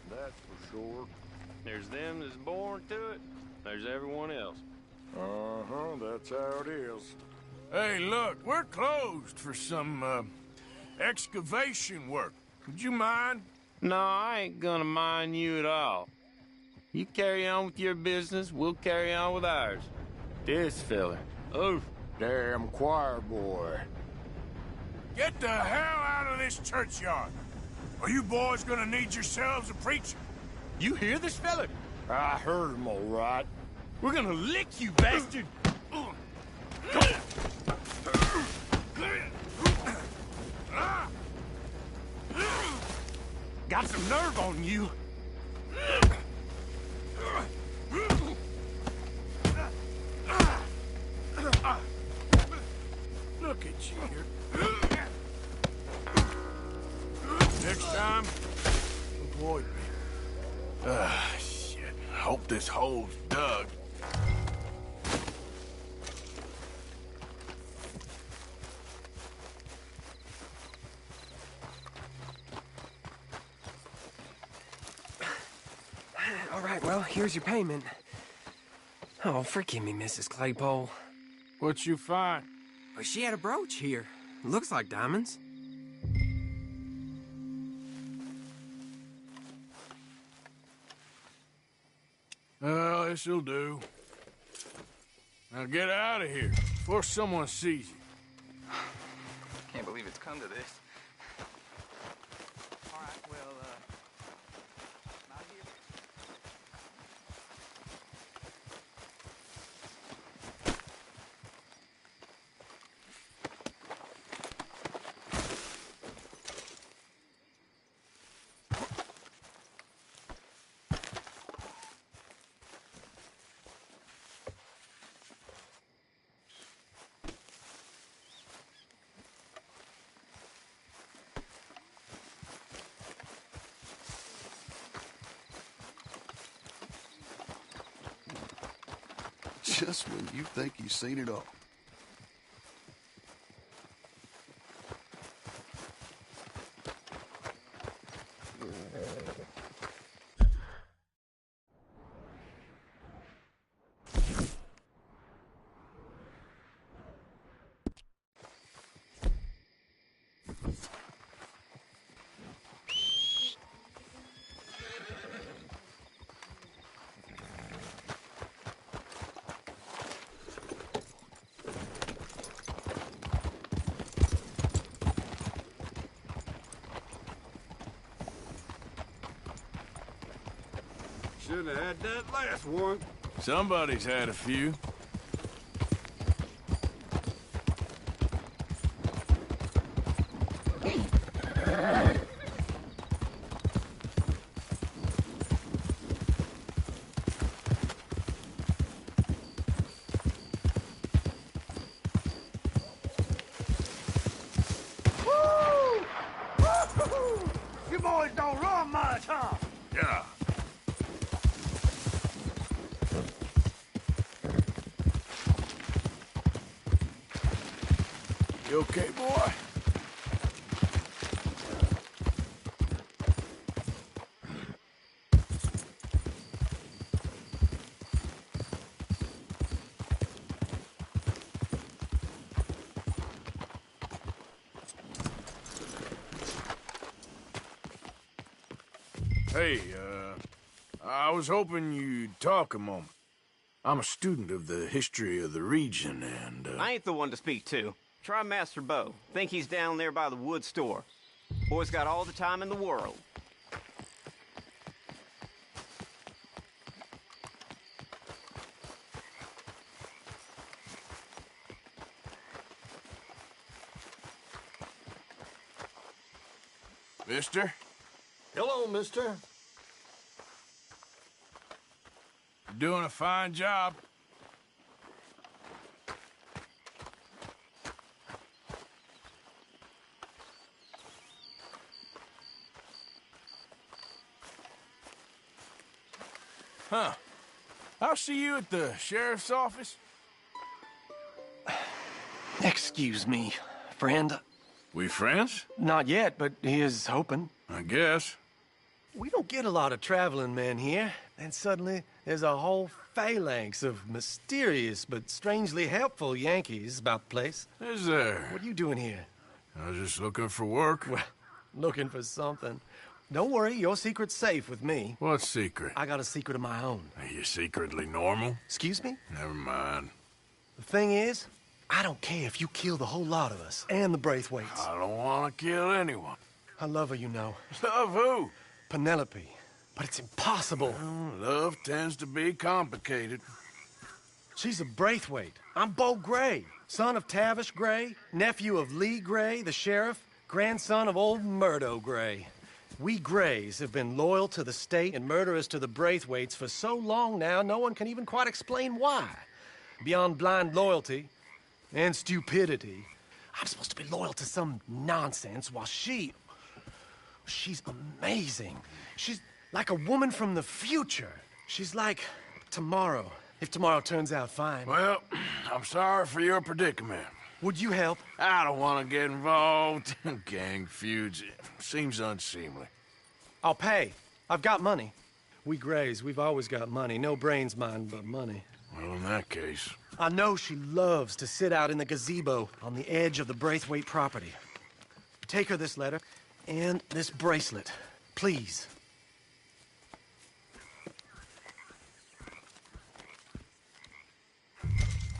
That's for sure. There's them that's born to it. There's everyone else. Uh-huh, that's how it is. Hey, look, we're closed for some, excavation work. Would you mind? No, I ain't gonna mind you at all. You carry on with your business, we'll carry on with ours. This fella. Oh, damn choir boy. Get the hell out of this churchyard. Are you boys gonna need yourselves a preacher? You hear this fella? I heard him all right. We're gonna lick you, bastard! Got some nerve on you. Look at you here. Next time, avoid me. Shit. Hope this hole's dug. All right, well, here's your payment. Oh, forgive me, Mrs. Claypole. What you find? Well, she had a brooch here. Looks like diamonds. Well, this'll do. Now get out of here before someone sees you. Can't believe it's come to this. All right, well, not here. Just when you think you've seen it all. Should have had that last one. Somebody's had a few. You okay, boy? Hey, I was hoping you'd talk a moment. I'm a student of the history of the region, and, I ain't the one to speak to. Try Master Bo. Think he's down there by the wood store. Boy's got all the time in the world. Mister? Hello, mister. You're doing a fine job. Huh. I'll see you at the sheriff's office. Excuse me, friend. We friends? Not yet, but he is hoping. I guess. We don't get a lot of traveling men here, and suddenly there's a whole phalanx of mysterious but strangely helpful Yankees about the place. Is there? What are you doing here? I was just looking for work. Well, looking for something. Don't worry, your secret's safe with me. What secret? I got a secret of my own. Are you secretly normal? Excuse me? Never mind. The thing is, I don't care if you kill the whole lot of us and the Braithwaites. I don't want to kill anyone. I love her, you know. Love who? Penelope. But it's impossible. Well, love tends to be complicated. She's a Braithwaite. I'm Bo Gray, son of Tavish Gray, nephew of Lee Gray, the sheriff, grandson of old Murdo Gray. We Grays have been loyal to the state and murderous to the Braithwaites for so long now, no one can even quite explain why. Beyond blind loyalty and stupidity, I'm supposed to be loyal to some nonsense while she's amazing. She's like a woman from the future. She's like tomorrow, if tomorrow turns out fine. Well, I'm sorry for your predicament. Would you help? I don't want to get involved in gang feuds. It seems unseemly. I'll pay. I've got money. We Grays, we've always got money. No brains, mind, but money. Well, in that case... I know she loves to sit out in the gazebo on the edge of the Braithwaite property. Take her this letter and this bracelet, please.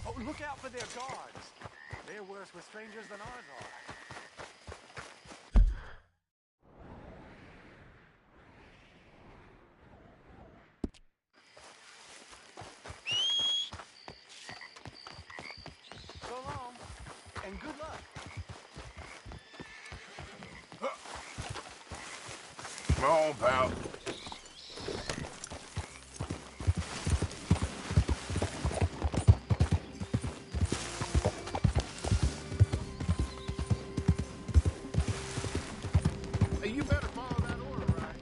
Oh, look out for their guards. They're worse with strangers than ours are. So long, and good luck. Come on, pal. Hey, you better follow that order, right?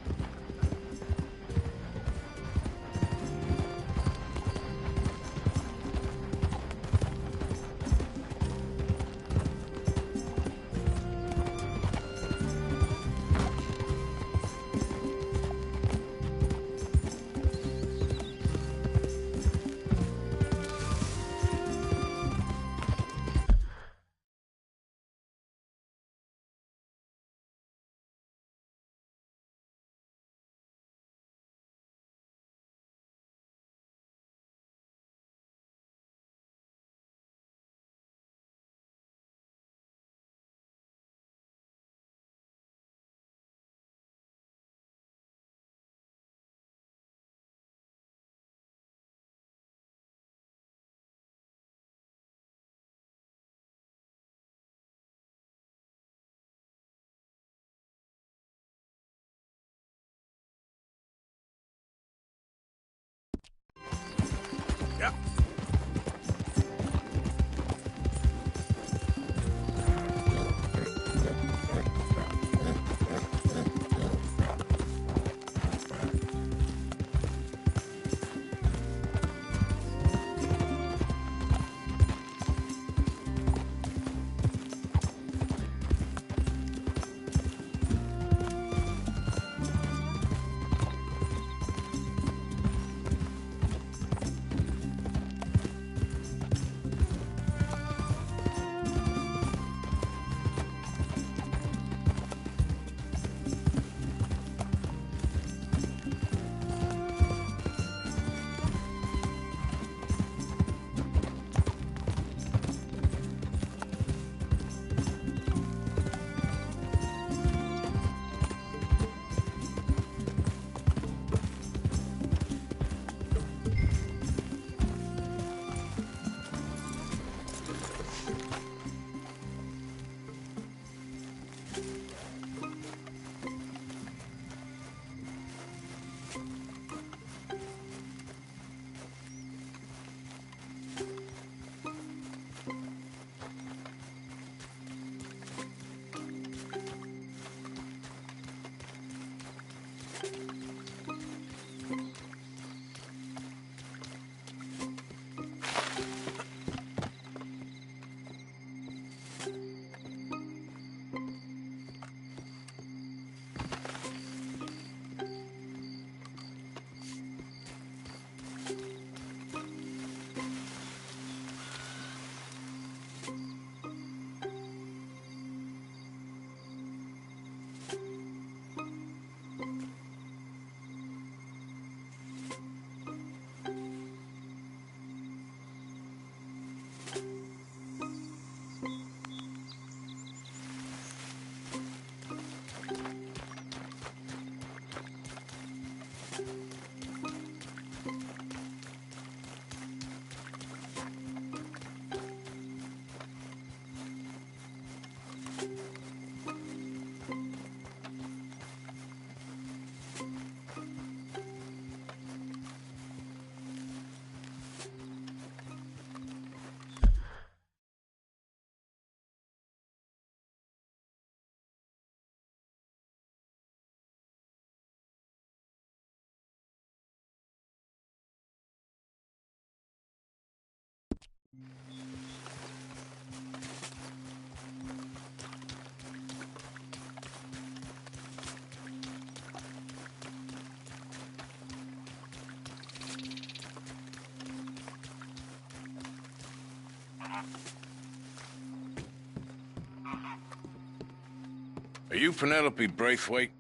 Are you Penelope Braithwaite?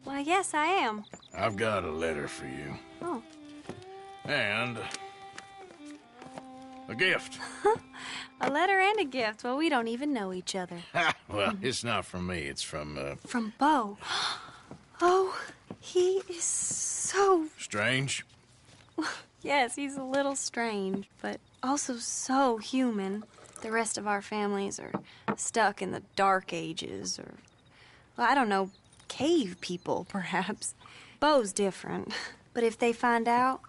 Why, yes, I am. I've got a letter for you. Oh. And a gift. A letter and a gift. Well, we don't even know each other. Well, it's not from me. It's from, From Bo. Oh, he is so... Strange? Yes, he's a little strange, but also so human. The rest of our families are stuck in the Dark Ages, or, well, I don't know, cave people, perhaps. Bo's different. But if they find out,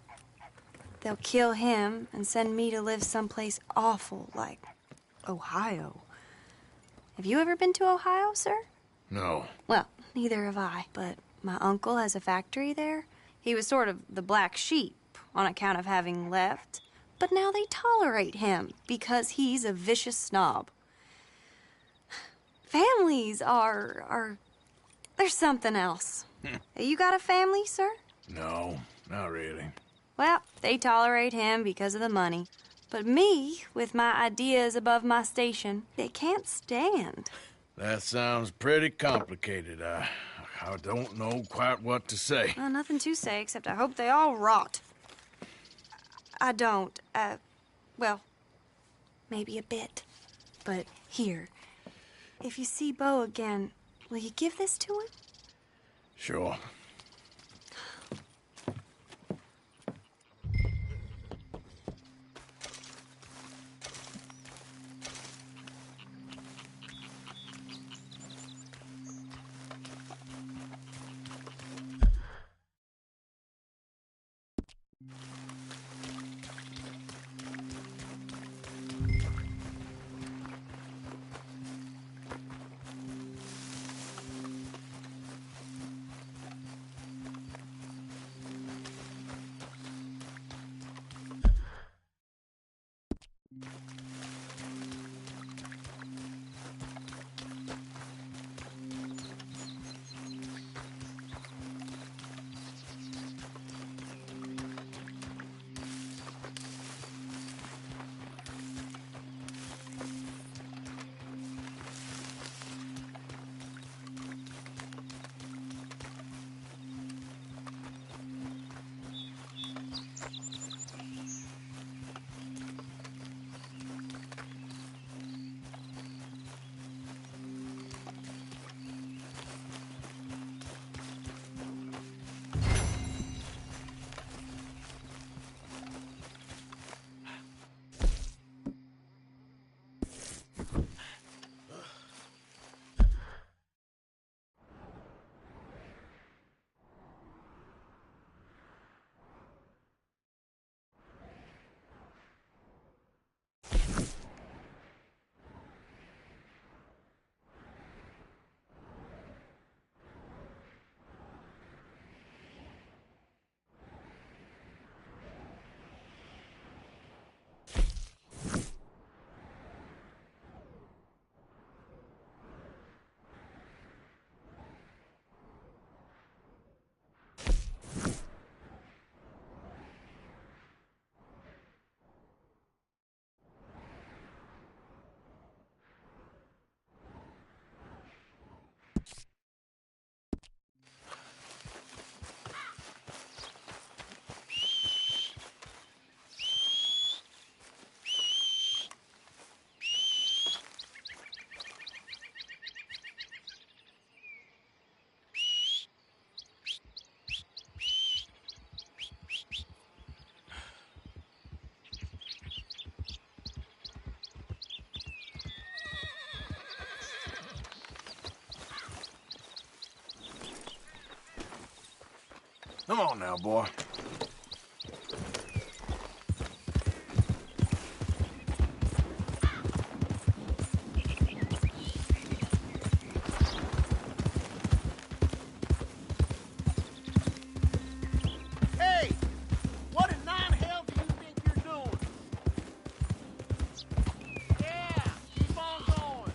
they'll kill him and send me to live someplace awful like Ohio. Have you ever been to Ohio, sir? No. Well, neither have I, but my uncle has a factory there. He was sort of the black sheep on account of having left, but now they tolerate him because he's a vicious snob. Families are there's something else. You got a family, sir? No, not really. Well, they tolerate him because of the money. But me, with my ideas above my station, they can't stand. That sounds pretty complicated. I don't know quite what to say. Well, nothing to say, except I hope they all rot. I don't, well, maybe a bit. But here, if you see Bo again, will you give this to him? Sure. Come on now, boy. Hey! What in nine hell do you think you're doing? Yeah, keep on going.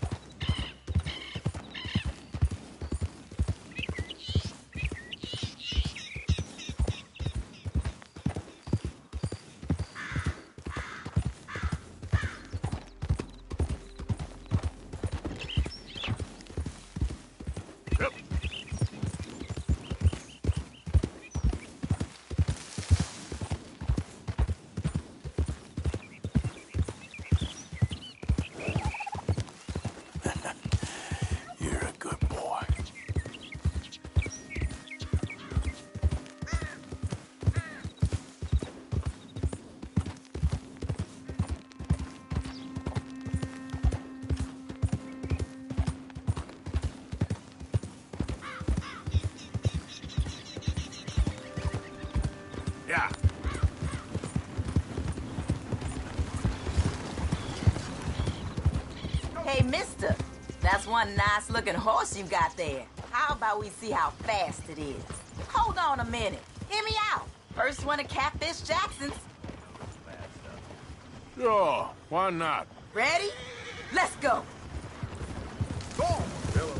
Hey, mister, that's one nice-looking horse you got there. How about we see how fast it is? Hold on a minute. Hear me out. First one to Catfish Jackson's. Sure, why not? Ready? Let's go. Go on, fella.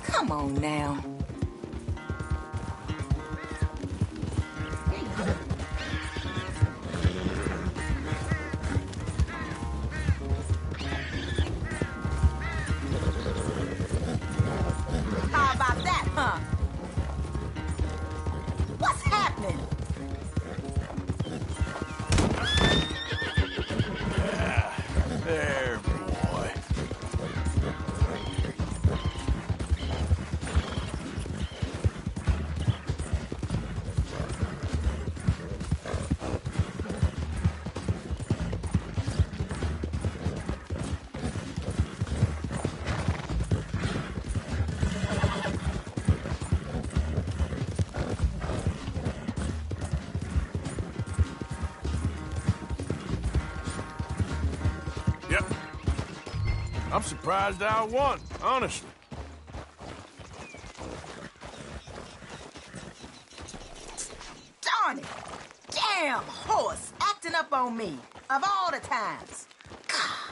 Come on now. How about that, huh? What's happening? There, boy. Yep. I'm surprised I won, honestly. Darn it! Damn horse acting up on me. Of all the times. God.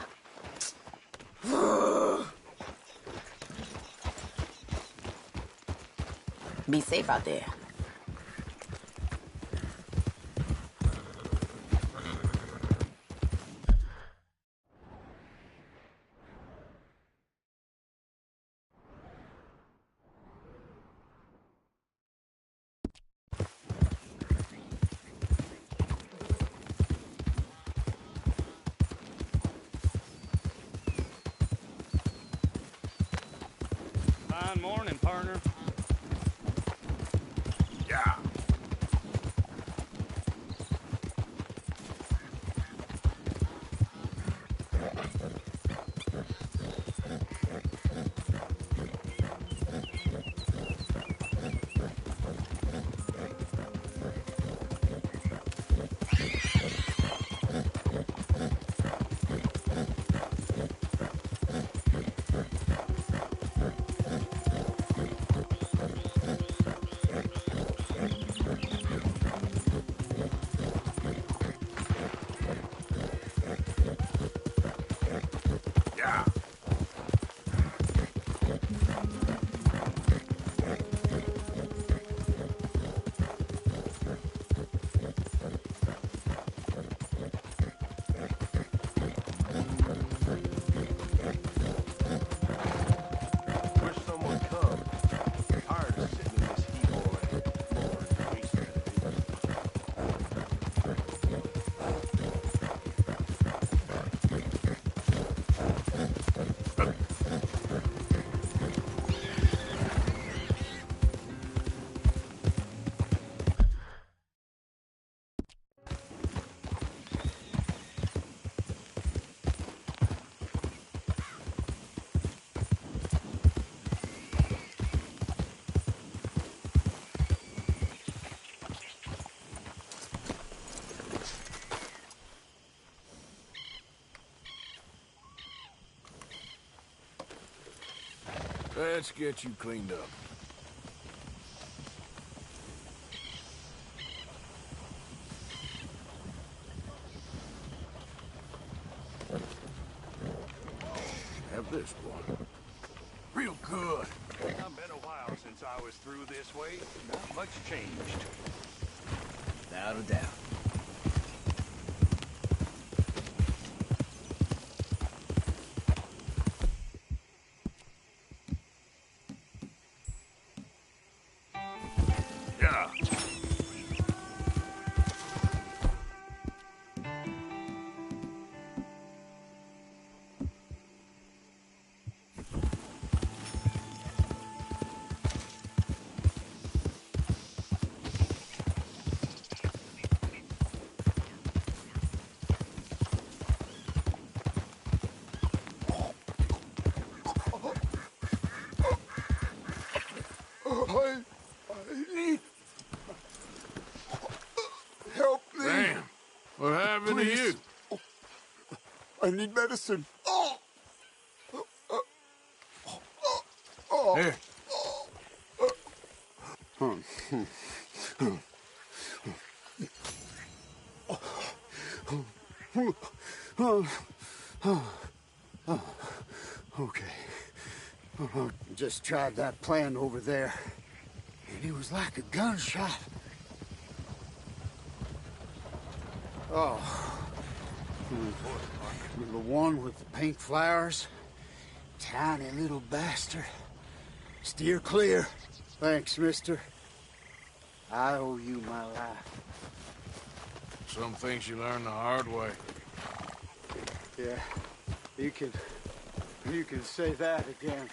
Be safe out there. Fine morning, partner. Yeah. Yeah. Wish someone come. Tired of sitting in this heat already. Lord, wasting it. Let's get you cleaned up. Have this, boy. Real good. It's been a while since I was through this way. Not much changed. Without a doubt. Yeah. Help me. Damn. What happened to you? I need medicine. Here. Okay. Just tried that plan over there. And it was like a gunshot. Oh. The one with the pink flowers. Tiny little bastard. Steer clear. Thanks, mister. I owe you my life. Some things you learn the hard way. Yeah, you can say that again.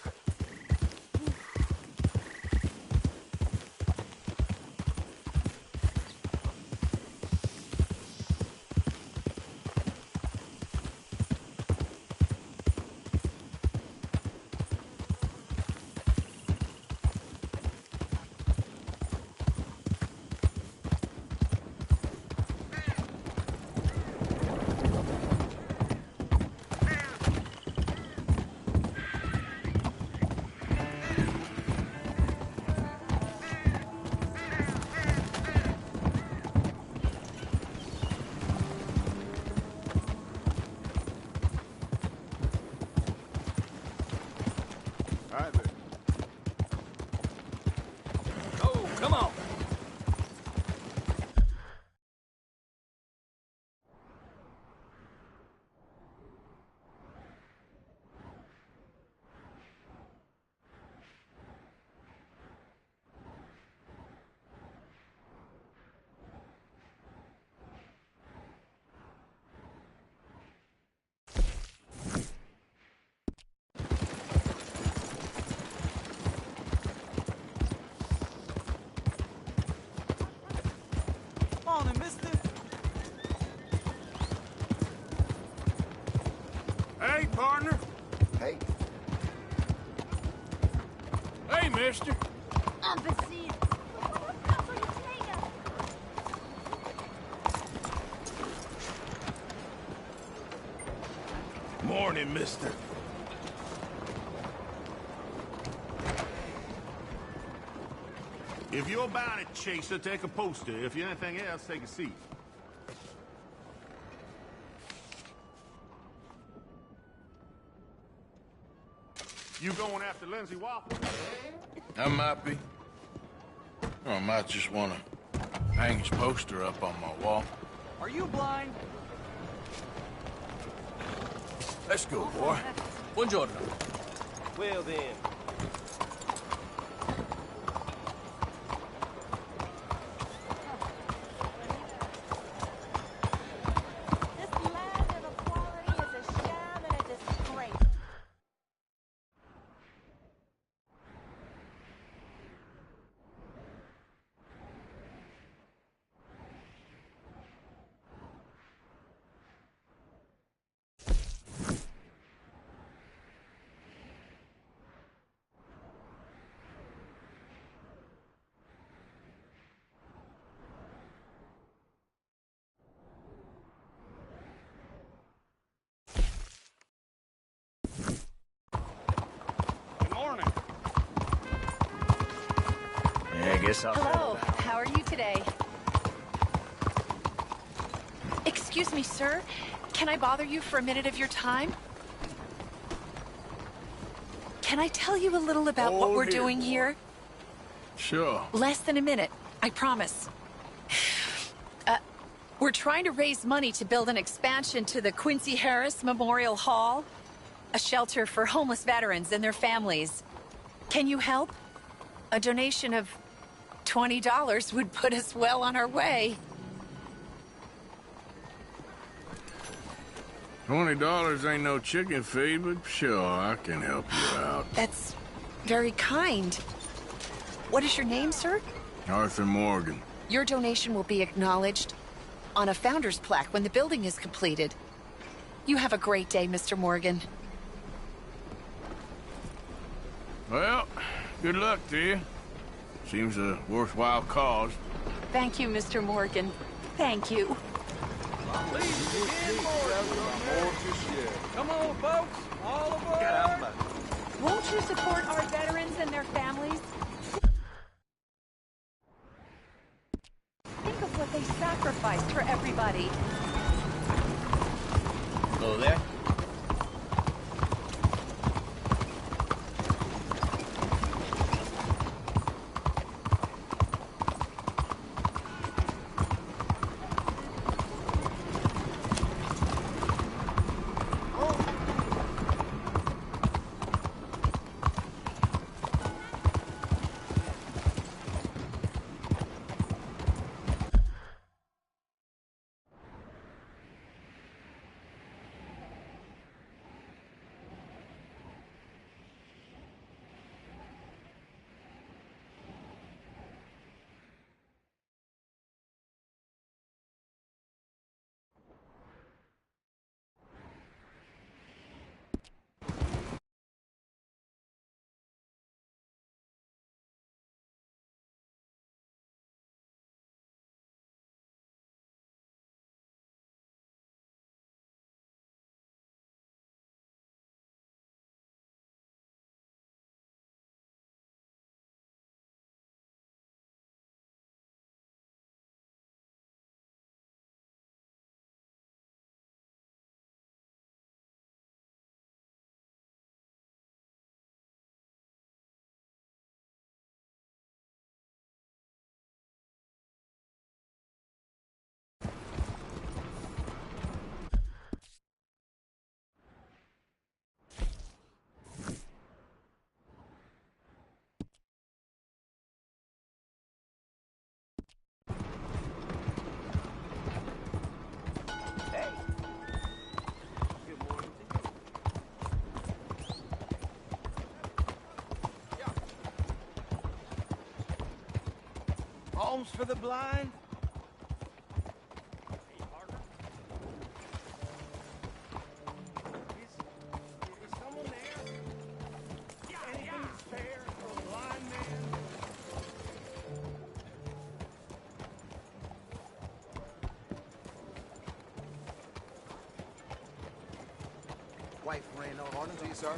Come on. Morning, mister. Hey, partner. Hey. Hey, mister. Morning, mister. If you're bound to chaser, take a poster. If you're anything else, take a seat. You going after Lindsay Waffle? I might be. Or I might just want to hang his poster up on my wall. Are you blind? Let's go, boy. Buongiorno. Well then. Yeah, I guess I'll... Hello, how are you today? Excuse me, sir. Can I bother you for a minute of your time? Can I tell you a little about what we're doing here? Sure. Less than a minute, I promise. We're trying to raise money to build an expansion to the Quincy Harris Memorial Hall, a shelter for homeless veterans and their families. Can you help? A donation of $20 would put us well on our way. $20 ain't no chicken feed, but sure, I can help you out. That's very kind. What is your name, sir? Arthur Morgan. Your donation will be acknowledged on a founder's plaque when the building is completed. You have a great day, Mr. Morgan. Well, good luck to you. Seems a worthwhile cause. Thank you, Mr. Morgan. Thank you. Come on, folks. All aboard. Won't you support our veterans and their families? Think of what they sacrificed for everybody. Hello there. Homes for the blind? Is someone there? Anything fair for a blind man? Wife ran out on sir.